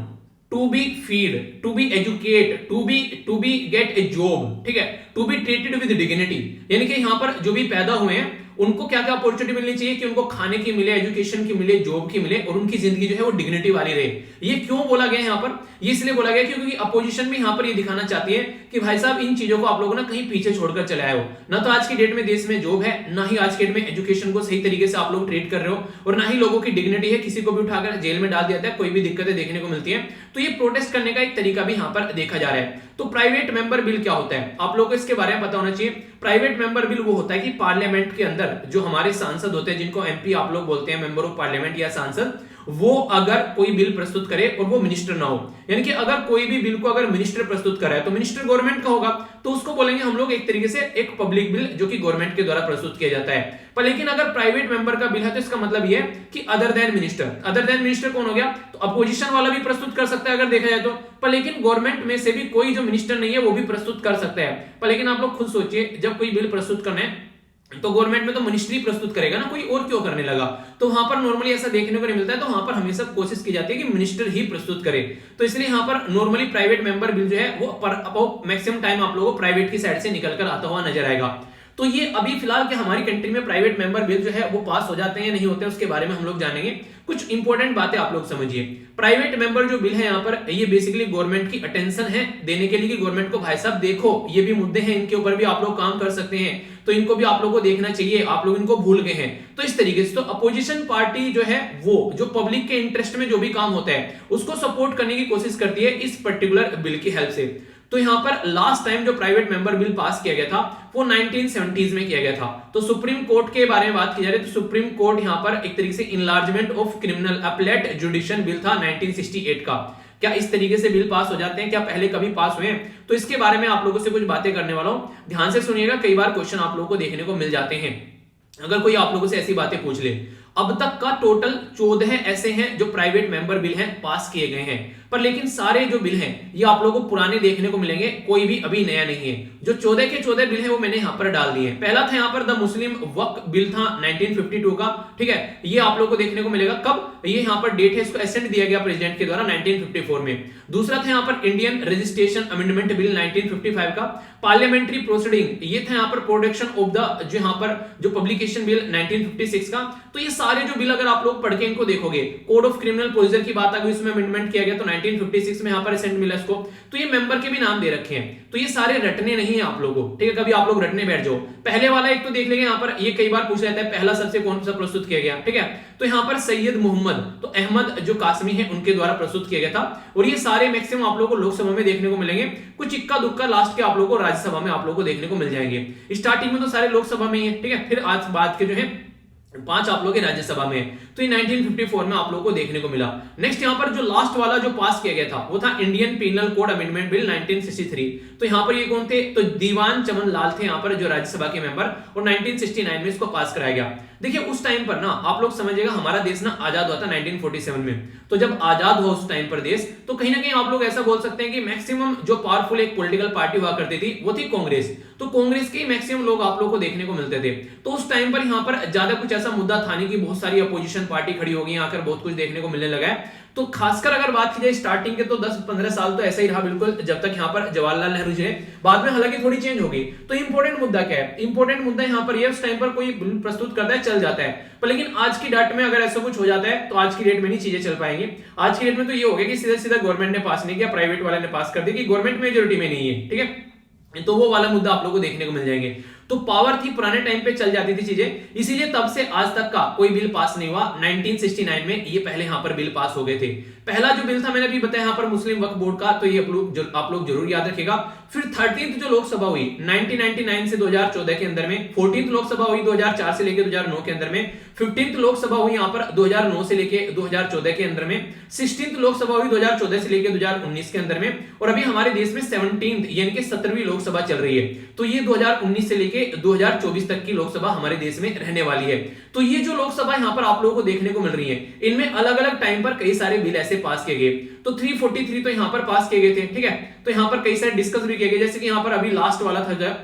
to be feed, to be educate, to be get a job, ठीक है, to be treated with dignity, यानी कि यहाँ पर जो भी पैदा हुए हैं उनको क्या क्या अपॉर्चुनिटी मिलनी चाहिए कि उनको खाने की मिले, एजुकेशन की मिले, जॉब की मिले, और उनकी जिंदगी जो है वो डिग्निटी वाली रहे। ये क्यों बोला गया यहाँ पर, ये इसलिए बोला गया क्योंकि अपोजिशन भी यहाँ पर ये दिखाना चाहती है कि भाई साहब इन चीजों को आप लोगों ने कहीं पीछे छोड़कर चले आए हो। ना तो आज की डेट में देश में जॉब है, ना ही आज के डेट में एजुकेशन को सही तरीके से आप लोग ट्रीट कर रहे हो, और ना ही लोगों की डिग्निटी है, किसी को भी उठाकर जेल में डाल दिया जाता है, कोई भी दिक्कतें देखने को मिलती है। तो ये प्रोटेस्ट करने का एक तरीका भी यहाँ पर देखा जा रहा है। तो प्राइवेट मेंबर बिल क्या होता है, आप लोगों को इसके बारे में पता होना चाहिए। प्राइवेट मेंबर बिल वो होता है कि पार्लियामेंट के अंदर जो हमारे सांसद होते हैं, जिनको एमपी आप लोग बोलते हैं, मेंबर ऑफ पार्लियामेंट या सांसद, वो अगर कोई बिल प्रस्तुत करे और वो मिनिस्टर ना हो, यानी कि अगर कोई भी बिल को अगर मिनिस्टर प्रस्तुत कर रहा है तो मिनिस्टर गवर्नमेंट का होगा, तो उसको बोलेंगे हम लोग एक तरीके से एक पब्लिक बिल जो कि गवर्नमेंट के द्वारा प्रस्तुत किया जाता है। पर लेकिन अगर प्राइवेट मेंबर का बिल है तो इसका मतलब ये है कि अदर देन मिनिस्टर कौन हो गया, तो अपोजिशन वाला भी प्रस्तुत कर सकता है अगर देखा जाए तो, पर लेकिन गवर्नमेंट में से भी कोई जो मिनिस्टर नहीं है वो भी प्रस्तुत कर सकता है। पर लेकिन आप लोग खुद सोचिए, जब कोई बिल प्रस्तुत करना है तो गवर्नमेंट में तो मिनिस्ट्री प्रस्तुत करेगा ना, कोई और क्यों करने लगा। तो वहां पर नॉर्मली ऐसा देखने को नहीं मिलता है, तो वहां पर हमेशा कोशिश की जाती है कि मिनिस्टर ही प्रस्तुत करे। तो इसलिए यहां पर नॉर्मली प्राइवेट मेंबर बिल जो है वो मैक्सिमम टाइम आप लोगों को प्राइवेट की साइड से निकलकर आता हुआ नजर आएगा। तो ये अभी फिलहाल कि हमारी कंट्री में प्राइवेट मेंबर बिल जो है वो पास हो जाते हैं या नहीं होते हैं उसके बारे में हम लोग जानेंगे। कुछ इंपॉर्टेंट बातें आप लोग समझिए। प्राइवेट मेंबर जो बिल है यहाँ पर, ये बेसिकली गवर्नमेंट की अटेंशन है देने के लिए कि गवर्नमेंट को भाई साहब देखो ये भी मुद्दे हैं, इनके ऊपर भी आप लोग काम कर सकते हैं, तो इनको भी आप लोगों को देखना चाहिए, आप लोग इनको भूल गए हैं। तो इस तरीके से तो अपोजिशन पार्टी जो है वो जो पब्लिक के इंटरेस्ट में जो भी काम होता है उसको सपोर्ट करने की कोशिश करती है इस पर्टिकुलर बिल की हेल्प से। तो यहां पर लास्ट टाइम जो प्राइवेट मेंबर बिल पास किया गया था वो 1970s में किया गया था। तो सुप्रीम कोर्ट के बारे में बात की जा रही है तो सुप्रीम कोर्ट यहां पर एक तरीके से enlargement of criminal appellate judicial bill था 1968 का। क्या इस तरीके से बिल पास हो जाते हैं, क्या पहले कभी पास हुए हैं, तो इसके बारे में आप लोगों से कुछ बातें करने वाला हूं। ध्यान से सुनिएगा, कई बार क्वेश्चन आप लोगों को देखने को मिल जाते हैं अगर कोई आप लोगों से ऐसी बातें पूछ ले। अब तक का टोटल 14 ऐसे हैं जो प्राइवेट मेंबर बिल हैं पास किए गए हैं, पर लेकिन सारे जो बिल हैं ये आप लोगों को पुराने देखने को मिलेंगे, कोई भी अभी नया नहीं है। जो 14 के 14 बिल हैं वो मैंने यहां पर डाल दिए हैं। पहला था यहां पर द मुस्लिम वक्फ बिल था 1952 का, ठीक है, ये आप लोगों को देखने को मिलेगा कब, ये यहां पर डेट है, इसको एसेंट दिया गया प्रेसिडेंट के द्वारा 1954 में। दूसरा था यहां पर इंडियन रजिस्ट्रेशन अमेंडमेंट बिल 1955 का। पार्लियामेंट्री प्रोसीडिंग, ये था यहां पर प्रोटेक्शन ऑफ द जो यहां पर जो पब्लिकेशन बिल 1956 का। तो ये सारे जो बिल अगर आप लोग पढ़ के इनको देखोगे, कोड ऑफ क्रिमिनल प्रोसीजर की बात आ गई, उसमें अमेंडमेंट किया गया तो 1956 में यहां पर एसेंट मिला इसको। तो ये मेंबर के भी नाम दे रखे हैं, तो ये सारे रटने नहीं है आप लोगों को, ठीक है, कभी आप लोग रटने बैठ जाओ। पहले वाला एक तो देख लेंगे यहां पर, ये कई बार पूछा जाता है पहला सबसे कौन सा प्रस्तुत किया गया, ठीक है, तो यहां पर सैयद मोहम्मद तो अहमद जो कासमी है उनके द्वारा प्रस्तुत किया गया था। और ये सारे मैक्सिमम आप लोगों को लोकसभा में देखने को मिलेंगे, कुछ इक्का दुक्का लास्ट के आप लोगों को राज्यसभा में आप लोगों को देखने को मिल जाएंगे। स्टार्टिंग में तो सारे लोकसभा में ही है, ठीक है, फिर आज बात के जो है 5 आप लोग राज्यसभा में, तो ये 1954 में आप लोगों को देखने को मिला। नेक्स्ट यहां पर जो लास्ट वाला जो पास किया गया था वो था Indian penal code amendment bill 1963। तो यहां पर ये कौन थे, तो दीवान चमन लाल थे यहां पर जो राज्यसभा के मेंबर, और 1969 में इसको पास कराया गया। देखिए उस टाइम पर ना आप लोग समझिएगा हमारा देश ना आजाद हुआ था 1947 में, तो जब आजाद हुआ उस टाइम पर देश, तो कहीं ना कहीं आप लोग ऐसा बोल सकते हैं कि मैक्सिमम जो पावरफुल एक पॉलिटिकल पार्टी हुआ करती थी वो थी कांग्रेस। तो कांग्रेस के मैक्सिमम लोग आप लोग को देखने को मिलते थे। तो उस टाइम पर यहां पर ज्यादा कुछ ऐसा मुद्दा था नहीं कि बहुत सारी अपोजिशन पार्टी खड़ी हो गई, आकर बहुत कुछ देखने को मिलने लगा है। तो खासकर अगर बात की जाए स्टार्टिंग के तो 10-15 साल तो ऐसा ही रहा बिल्कुल, जब तक यहाँ पर जवाहरलाल नेहरू जी है, बाद में हालांकि थोड़ी चेंज हो गई। तो इंपॉर्टेंट मुद्दा क्या है, इंपॉर्टेंट मुद्दा यहाँ पर ये उस टाइम पर कोई बिल प्रस्तुत करता है चल जाता है, पर लेकिन आज की डेट में अगर ऐसा कुछ हो जाता है तो आज की डेट में नहीं चीजें चल पाएंगी। आज की डेट में तो ये हो गया कि सीधा सीधा गवर्नमेंट ने पास नहीं किया, प्राइवेट वाले ने पास कर दिया कि गवर्नमेंट मेजोरिटी में नहीं है, ठीक है, तो वो वाला मुद्दा आप लोगों को देखने को मिल जाएंगे। तो पावर थी, पुराने टाइम पे चल जाती थी चीजें, इसीलिए तब से आज तक का कोई बिल पास नहीं हुआ। 1969 में ये पहले यहां पर बिल पास हो गए थे। पहला जो बिल था मैंने अभी बताया यहां पर मुस्लिम वक्फ बोर्ड का, तो ये आप लोग जरूर याद रखिएगा। फिर 13th जो लोकसभा हुई 1999 से 2014 के अंदर में, 14th लोकसभा हुई 2004 से लेकर 2009 के अंदर में, 15th लोकसभा हुई यहां पर 2009 से लेकर 2014 के अंदर में, 16th लोकसभा हुई 2014 से लेकर 2019 के अंदर में, और अभी हमारे देश में 17th यानी कि 17वीं लोकसभा चल रही है। तो ये 2019 से लेकर 2024 तक की लोकसभा हमारे देश में रहने वाली है। तो ये जो लोकसभा यहां पर आप लोगों को देखने को मिल रही है, इनमें अलग अलग टाइम पर कई सारे बिल ऐसे पास किए गए। तो 343 तो यहां पर पास किए गए थे, ठीक है, तो यहां पर कई सारे डिस्कस भी किए गए, जैसे कि यहां पर अभी लास्ट वाला था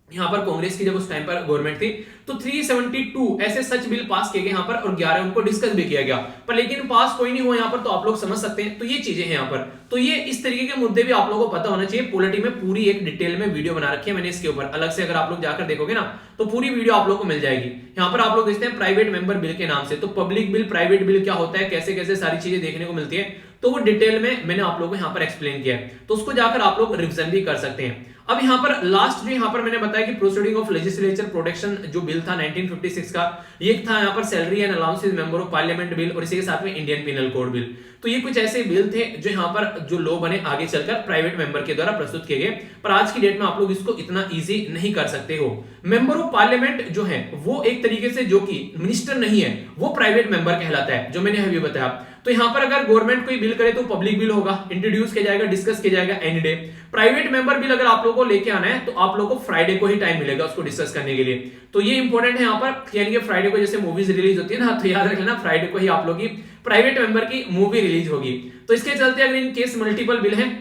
यहां पर कांग्रेस की जब उस टाइम पर गवर्नमेंट थी, तो 372 ऐसे सच बिल पास किए गए यहां पर, और 11 उनको डिस्कस भी किया गया, पर लेकिन पास कोई नहीं हुआ यहां पर। तो आप लोग समझ सकते हैं, तो ये चीजें हैं यहां पर। तो ये इस तरीके के मुद्दे भी आप लोगों को पता होना चाहिए। पॉलिटी में पूरी एक डिटेल में वीडियो बना रखी है मैंने इसके ऊपर अलग से, अगर आप लोग जाकर देखोगे ना तो पूरी वीडियो आप लोग को मिल जाएगी। यहां पर आप लोग देखते हैं प्राइवेट मेंबर बिल के नाम से, तो पब्लिक बिल प्राइवेट बिल क्या होता है, कैसे कैसे सारी चीजें देखने को मिलती है, तो वो डिटेल में मैंने आप लोगों को यहां पर एक्सप्लेन किया है, तो उसको जाकर आप लोग रिवीजन भी कर सकते हैं। अब यहां पर लास्ट जो यहां पर मैंने बताया कि प्रोसीडिंग ऑफ लेजिस्लेचर प्रोटेक्शन जो बिल था 1956 का, ये था यहां पर salary and allowances member of parliament bill, और इसी के साथ में इंडियन पिनल कोड बिल। तो ये कुछ ऐसे बिल थे जो यहां पर जो लॉ बने आगे चलकर प्राइवेट मेंबर के द्वारा प्रस्तुत किए गए, पर आज की डेट में आप लोग इसको इतना इजी नहीं कर सकते हो। मेंबर ऑफ पार्लियामेंट जो है वो एक तरीके से जो कि मिनिस्टर नहीं है, वो प्राइवेट मेंबर कहलाता है, जो मैंने अभी बताया। तो यहां पर अगर गवर्नमेंट कोई बिल करे तो पब्लिक बिल होगा, इंट्रोड्यूस किया जाएगा, डिस्कस किया जाएगा any day. Private member bill अगर आप लोगों को लेके आना है तो आप लोगों को फ्राइडे को ही टाइम मिलेगा उसको डिस्कस करने के लिए। तो ये इंपॉर्टेंट है यहां पर, यानी कि फ्राइडे को जैसे मूवीज रिलीज होती है ना, तो याद रख लेना फ्राइडे को ही आप लोग की प्राइवेट मेंबर की मूवी रिलीज होगी। तो इसके चलते अगर इन केस मल्टीपल बिल है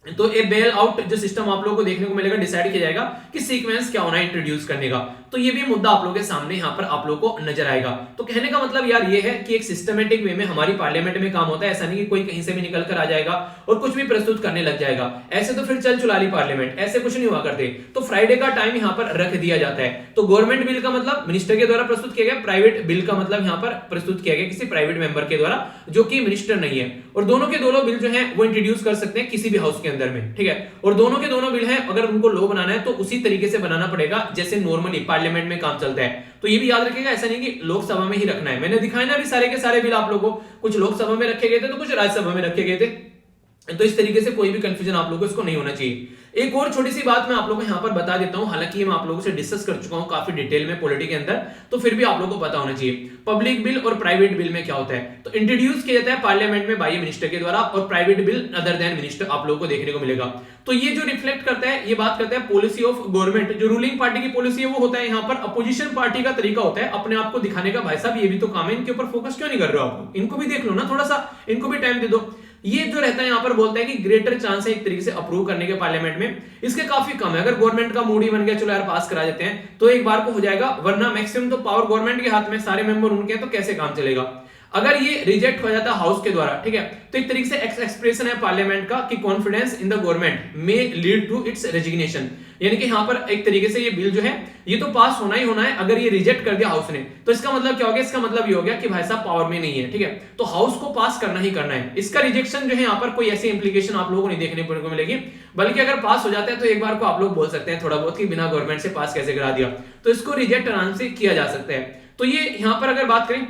तो ए बेल आउट जो सिस्टम आप लोगों को देखने को मिलेगा, डिसाइड किया जाएगा कि सीक्वेंस क्या होना है इंट्रोड्यूस करने का। तो ये भी मुद्दा आप लोगों के सामने यहां पर आप लोगों को नजर आएगा। तो कहने का मतलब यार ये है कि एक सिस्टमेटिक वे में हमारी पार्लियामेंट में काम होता है, ऐसा नहीं कि कोई कहीं से भी निकल कर आ जाएगा और कुछ भी प्रस्तुत करने लग जाएगा। ऐसे तो फिर चल चुला ली पार्लियामेंट, ऐसे कुछ नहीं हुआ करते। तो फ्राइडे का टाइम यहां पर रख दिया जाता है। तो गवर्नमेंट बिल का मतलब मिनिस्टर के द्वारा प्रस्तुत किया गया, प्राइवेट बिल का मतलब यहां पर प्रस्तुत किया गया किसी प्राइवेट मेंबर के द्वारा जो कि मिनिस्टर नहीं है। और दोनों के दोनों बिल जो है वो इंट्रोड्यूस कर सकते हैं किसी भी हाउस के अंदर में, ठीक है। और दोनों के दोनों बिल हैं, अगर उनको लॉ बनाना है तो उसी तरीके से बनाना पड़ेगा जैसे नॉर्मली पार्लियामेंट में काम चलता है। तो ये भी याद रखिएगा, ऐसा नहीं कि लोकसभा में ही रखना है। मैंने दिखाया ना अभी सारे के सारे बिल आप लोगों को, कुछ लोकसभा में रखे गए थे तो कुछ राज्यसभा में रखे गए थे। तो इस तरीके से कोई भी कंफ्यूजन आप लोगों को इसको नहीं होना चाहिए। एक और छोटी सी बात मैं आप लोगों को यहां पर बता देता हूं, हालांकि मैं आप लोगों से डिस्कस कर चुका हूं काफी डिटेल में पॉलिटी के अंदर, तो फिर भी आप लोगों को पता होना चाहिए पब्लिक बिल और प्राइवेट बिल में क्या होता है। तो इंट्रोड्यूस किया जाता है पार्लियामेंट में बाई मिनिस्टर के द्वारा, और private bill other than minister आप लोगों को देखने को मिलेगा। तो ये जो रिफ्लेक्ट करता है, ये बात करता है पॉलिसी ऑफ गवर्नमेंट, जो रूलिंग पार्टी की पॉलिसी है वो होता है यहाँ पर अपोजिशन पार्टी का तरीका होता है अपने आप को दिखाने का। भाई साहब ये भी तो काम है, इनके ऊपर फोकस क्यों नहीं कर रहे हो आप? इनको भी देख लो ना थोड़ा सा, इनको भी टाइम दे दो। ये जो रहता है यहाँ पर बोलता है कि ग्रेटर चांस है एक तरीके से अप्रूव करने के पार्लियामेंट में, इसके काफी कम है। अगर गवर्नमेंट का मूड ही बन गया चलो यार पास करा देते हैं तो एक बार को हो जाएगा, वरना मैक्सिमम तो पावर गवर्नमेंट के हाथ में, सारे मेंबर उनके हैं, तो कैसे काम चलेगा। अगर ये रिजेक्ट हो जाता है हाउस के द्वारा, ठीक है, तो एक तरीके से एक्सप्रेशन है पार्लियामेंट का कि कॉन्फिडेंस इन द गवर्नमेंट में लीड टू इट्स रेजिग्नेशन, यानी कि यहां पर एक तरीके से ये बिल जो है ये तो पास होना ही होना है। अगर ये रिजेक्ट कर दिया हाउस ने तो इसका मतलब क्या हो गया? इसका मतलब ये हो गया कि भाई साहब पावर में नहीं है, ठीक है, तो हाउस को पास करना ही करना है। इसका रिजेक्शन जो है यहाँ पर कोई ऐसी इंप्लीकेशन आप लोगों को नहीं देखने को मिलेगी, बल्कि अगर पास हो जाता है तो एक बार को आप लोग बोल सकते हैं थोड़ा बहुत कि बिना गवर्नमेंट से पास कैसे करा दिया, तो इसको रिजेक्ट आराम से किया जा सकता है। तो ये यहाँ पर अगर बात करें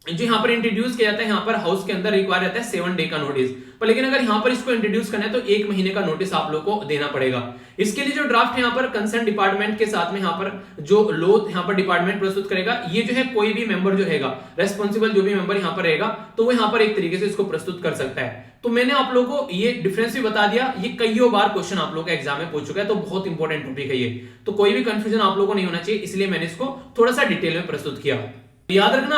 जो यहाँ पर इंट्रोड्यूस किया जाता है, यहाँ पर हाउस के अंदर रिक्वायर रहता है 7 डे का नोटिस, पर लेकिन अगर यहाँ पर इसको इंट्रोड्यूस करना है तो 1 महीने का नोटिस आप लोग को देना पड़ेगा। इसके लिए जो ड्राफ्ट है यहाँ पर कंसर्न डिपार्टमेंट के साथ में यहाँ पर जो लॉ यहाँ पर डिपार्टमेंट प्रस्तुत करेगा, ये जो है कोई भी मेंबर जो रहेगा रेस्पॉन्सिबल, जो भी मेंबर यहाँ पर रहेगा, तो वो यहाँ पर एक तरीके से इसको प्रस्तुत कर सकता है। तो मैंने आप लोगों को ये डिफरेंस भी बता दिया, ये कईयों बार क्वेश्चन आप लोगों का एग्जाम में पूछ चुका है, तो बहुत इंपॉर्टेंट टॉपिक है ये, तो कोई भी कंफ्यूजन आप लोगों को नहीं होना चाहिए, इसलिए मैंने इसको थोड़ा सा डिटेल में प्रस्तुत किया। याद रखना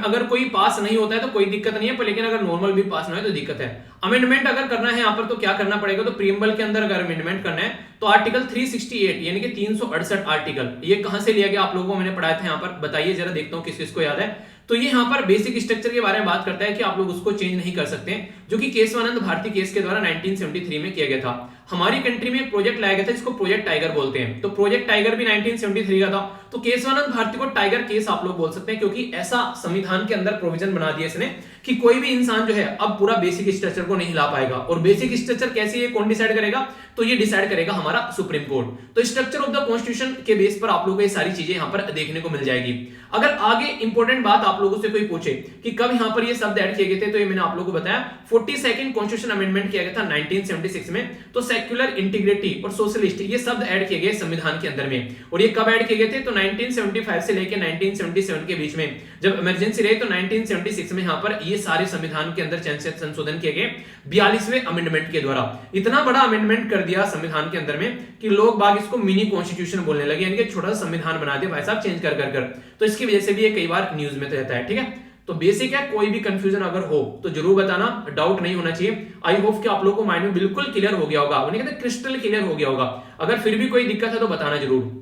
अगर कोई पास नहीं होता है तो कोई दिक्कत नहीं है, पर लेकिन अगर नॉर्मल भी पास ना हो तो दिक्कत है। अमेंडमेंट अगर करना है यहाँ पर तो क्या करना पड़ेगा? तो प्रीएम्बल के अंदर अगर अमेंडमेंट करना है तो आर्टिकल 368 यानी कि 368 आर्टिकल, ये कहां से लिया गया आप लोगों को मैंने पढ़ाया था यहाँ पर, बताइए जरा, देखता हूँ किस किस को याद है। तो ये यहाँ पर बेसिक स्ट्रक्चर के बारे में बात करता है कि आप लोग उसको चेंज नहीं कर सकते, जो कि केशवानंद भारती केस के द्वारा 1973 में किया गया था। हमारी कंट्री में एक प्रोजेक्ट लाया गया था जिसको प्रोजेक्ट टाइगर बोलते हैं, तो प्रोजेक्ट टाइगर भी 1973 का था। तो केशवानंद भारती को टाइगर केस आप लोग बोल सकते हैं, क्योंकि ऐसा संविधान के अंदर प्रोविजन बना दिया इसने कि कोई भी इंसान जो है अब पूरा बेसिक स्ट्रक्चर को नहीं हिला पाएगा। और बेसिक स्ट्रक्चर कैसे ये कौन डिसाइड करेगा? तो ये डिसाइड करेगा हमारा सुप्रीम कोर्ट। तो स्ट्रक्चर ऑफ द कॉन्स्टिट्यूशन के बेस पर आप लोगों को ये सारी चीजें यहाँ पर देखने को मिल जाएगी। अगर आगे इंपॉर्टेंट बात आप लोगों से कोई पूछे कि कब यहाँ पर ये शब्द ऐड किए गए थे, तो ये मैंने आप लोगों को बताया 42nd कॉन्स्टिट्यूशन अमेंडमेंट किया गया था 1976 में। तो सेक्युलर, इंटीग्रिटी और सोशलिस्ट ये शब्द ऐड किए गए संविधान के अंदर में। और ये कब ऐड किए गए थे? तो 1975 से लेकर 1977 के बीच में, जब इमरजेंसी रही तो 1976 में यहाँ पर ये सारे संविधान के अंदर संशोधन किए गए 42वें अमेंडमेंट के द्वारा। इतना बड़ा अमेंडमेंट कर दिया संविधान के अंदर में कि लोग बाग इसको मिनी कॉन्स्टिट्यूशन बोलने लगे, यानी कि छोटा सा संविधान बना दिया भाई साहब चेंज कर कर कर। तो इसकी वजह से भी ये कई बार न्यूज में रहता है, ठीक है। तो बेसिक है, कोई भी कंफ्यूजन अगर हो तो जरूर बताना, डाउट नहीं होना चाहिए। आई होप कि आप लोगों को माइंड में बिल्कुल क्लियर हो गया होगा, वो नहीं कहते क्रिस्टल क्लियर हो गया होगा। अगर फिर भी कोई दिक्कत है तो बताना जरूर।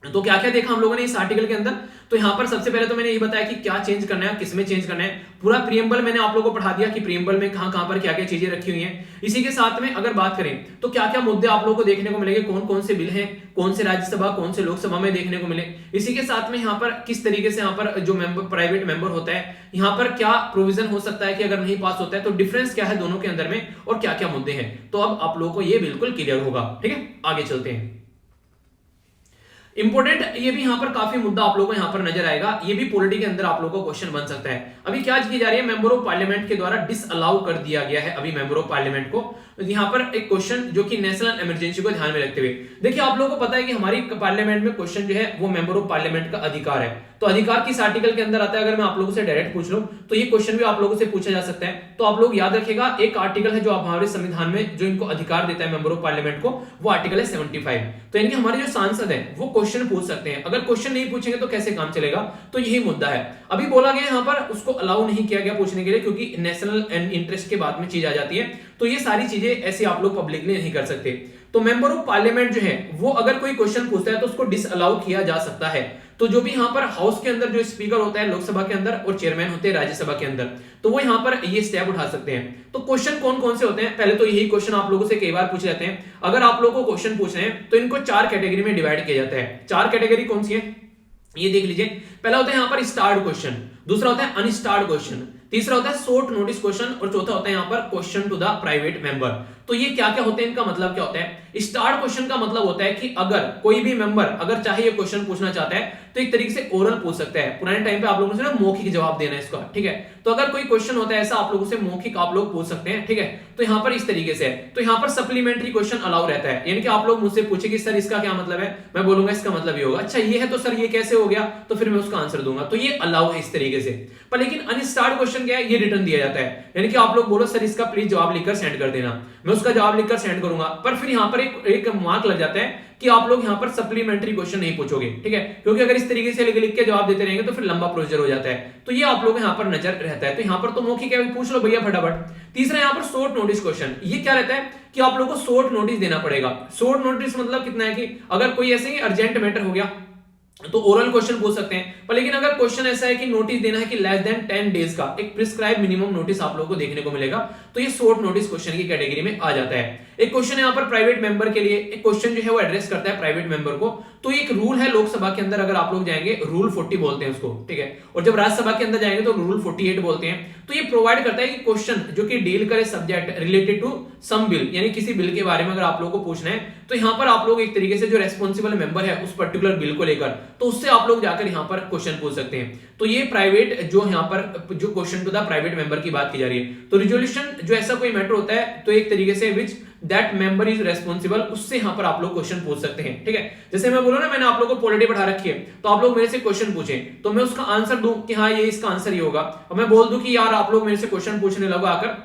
तो क्या क्या देखा हम लोगों ने इस आर्टिकल के अंदर? तो यहाँ पर सबसे पहले तो मैंने ये बताया कि क्या चेंज करना है, किसमें चेंज करना है। पूरा प्रीएम्बल मैंने आप लोगों को पढ़ा दिया कि प्रीएम्बल में कहां कहां पर क्या क्या चीजें रखी हुई हैं। इसी के साथ में अगर बात करें तो क्या क्या मुद्दे आप लोगों को देखने को मिलेंगे, कौन कौन से बिल हैं, कौन से राज्यसभा कौन से लोकसभा में देखने को मिले। इसी के साथ में यहाँ पर किस तरीके से यहाँ पर जो मेंबर प्राइवेट मेंबर होता है, यहाँ पर क्या प्रोविजन हो सकता है कि अगर नहीं पास होता है तो डिफरेंस क्या है दोनों के अंदर में, और क्या क्या मुद्दे हैं। तो अब आप लोगों को ये बिल्कुल क्लियर होगा, ठीक है। आगे चलते हैं। इंपोर्टेंट ये भी यहाँ पर काफी मुद्दा आप लोगों को यहाँ पर नजर आएगा, ये भी पॉलिटी के अंदर आप लोगों को क्वेश्चन बन सकता है। अभी क्या की जा रही है, मेंबर ऑफ पार्लियामेंट के द्वारा डिसअलाउ कर दिया गया है अभी मेंबर ऑफ पार्लियामेंट को। यहाँ पर एक क्वेश्चन जो कि नेशनल इमरजेंसी को ध्यान में रखते हुए, देखिए आप लोगों को पता है कि हमारी पार्लियामेंट में क्वेश्चन जो है वो मेंबर ऑफ पार्लियामेंट का अधिकार है। तो अधिकार किस आर्टिकल के अंदर आता है? अगर मैं आप लोगों से डायरेक्ट पूछ लूं तो ये क्वेश्चन भी आप लोगों से पूछा जा सकता है। तो आप लोग याद रखिएगा, एक आर्टिकल है जो हमारे संविधान में जो इनको अधिकार देता है मेंबर ऑफ पार्लियामेंट को, वो आर्टिकल है 75। तो इनके हमारे जो सांसद है वो क्वेश्चन पूछ सकते हैं। अगर क्वेश्चन नहीं पूछेंगे तो कैसे काम चलेगा? तो यही मुद्दा है। अभी बोला गया यहाँ पर उसको अलाउ नहीं किया गया पूछने के लिए, क्योंकि नेशनल इंटरेस्ट के बाद में चीज आ जाती है। तो ये सारी चीजें ऐसे आप लोग पब्लिकली नहीं कर सकते। तो मेंबर ऑफ पार्लियामेंट जो है वो अगर कोई क्वेश्चन पूछता है तो उसको डिसअलाउ किया जा सकता है। तो जो भी यहाँ पर हाउस के अंदर जो स्पीकर होता है लोकसभा के अंदर और चेयरमैन होते हैं राज्यसभा के अंदर, तो वो यहाँ पर ये स्टेप उठा सकते हैं। तो क्वेश्चन कौन कौन से होते हैं? पहले तो यही क्वेश्चन आप लोगों से कई बार पूछे जाते हैं। अगर आप लोगों को क्वेश्चन पूछ रहे हैं तो इनको 4 कैटेगरी में डिवाइड किया जाता है। 4 कैटेगरी कौन सी है ये देख लीजिए। पहला होता है यहाँ पर स्टार्ड क्वेश्चन, दूसरा होता है अनस्टार्ड क्वेश्चन, तीसरा होता है शॉर्ट नोटिस क्वेश्चन, और चौथा होता है यहाँ पर question to the private member. तो ये क्या क्या होते हैं, इनका मतलब क्या होता है? स्टार्ट क्वेश्चन का मतलब होता है कि अगर कोई भी मेंबर अगर चाहे ये क्वेश्चन पूछना चाहता है तो एक तरीके से ओरल पूछ सकता है। पुराने टाइम पे आप लोगों से ना मौखिक जवाब देना है इसका, ठीक है। तो अगर कोई क्वेश्चन होता है ऐसा आप लोगों से मौखिक आप लोग पूछ सकते हैं, ठीक है। तो यहाँ पर इस तरीके से है। तो यहाँ पर सप्लीमेंट्री क्वेश्चन अलाउ रहता है, यानी कि आप लोग मुझसे पूछे कि सर इसका क्या मतलब है, मैं बोलूंगा इसका मतलब ये होगा। अच्छा ये है तो सर ये कैसे हो गया, तो फिर मैं उसका आंसर दूंगा। तो ये अलाउ है इस तरीके से। पर लेकिन अनस्टार्ट क्वेश्चन क्या है, ये रिटर्न दिया जाता है, यानी कि आप लोग बोलो सर इसका प्लीज जवाब लिखकर सेंड कर देना, मैं उसका जवाब लिखकर सेंड करूंगा। पर फिर यहाँ पर एक मार्क लग जाता है कि आप लोग यहाँ पर सप्लीमेंट्री क्वेश्चन नहीं पूछोगे, ठीक है, क्योंकि अगर इस तरीके से लिख के जवाब देते रहेंगे तो फिर लंबा प्रोसीजर हो जाता है। तो ये आप लोग यहाँ पर नजर रहता है। तो यहाँ पर तो मौखिक है, पूछ लो भैया फटाफट। तीसरा यहाँ पर शॉर्ट नोटिस क्वेश्चन, ये क्या रहता है कि आप लोगों को शॉर्ट नोटिस देना पड़ेगा। शॉर्ट नोटिस मतलब कितना है कि अगर कोई ऐसे ही अर्जेंट मैटर हो गया तो ओरल क्वेश्चन पूछ सकते हैं। पर लेकिन अगर क्वेश्चन ऐसा है कि नोटिस देना है कि लेस देन 10 डेज का एक प्रिस्क्राइब मिनिमम नोटिस आप लोगों को देखने को मिलेगा, तो ये शॉर्ट नोटिस क्वेश्चन की कैटेगरी में आ जाता है। एक क्वेश्चन यहाँ पर प्राइवेट मेंबर के लिए, एक क्वेश्चन जो है वो एड्रेस करता है प्राइवेट मेंबर को। तो एक रूल है लोकसभा के अंदर, अगर आप लोग जाएंगे रूल 40 बोलते हैं उसको, ठीक है, और जब राज्यसभा के अंदर जाएंगे तो रूल 48 बोलते हैं। तो ये प्रोवाइड करता है कि क्वेश्चन जो कि डील करे subject related to some bill, यानी किसी बिल के बारे में अगर आप लोगों को पूछना है तो यहाँ पर आप लोग एक तरीके से जो रेस्पॉन्सिबल मेंबर है उस पर्टिकुलर बिल को लेकर, तो उससे आप लोग जाकर यहाँ पर क्वेश्चन पूछ सकते हैं। तो ये प्राइवेट जो यहाँ पर जो question to the private member की बात की जा रही है। तो रिजोल्यूशन जो ऐसा कोई मैटर होता है तो एक तरीके से which that member is responsible, उससे यहाँ पर आप लोग क्वेश्चन पूछ सकते हैं, ठीक है। जैसे मैं बोलूं ना मैंने आप लोगों को पॉलिटी पढ़ा रखी है, तो आप लोग मेरे से क्वेश्चन पूछे तो मैं उसका आंसर दूं कि हाँ ये इसका आंसर ये होगा, और मैं बोल दूं कि यार आप लोग मेरे से क्वेश्चन पूछने लगो आकर,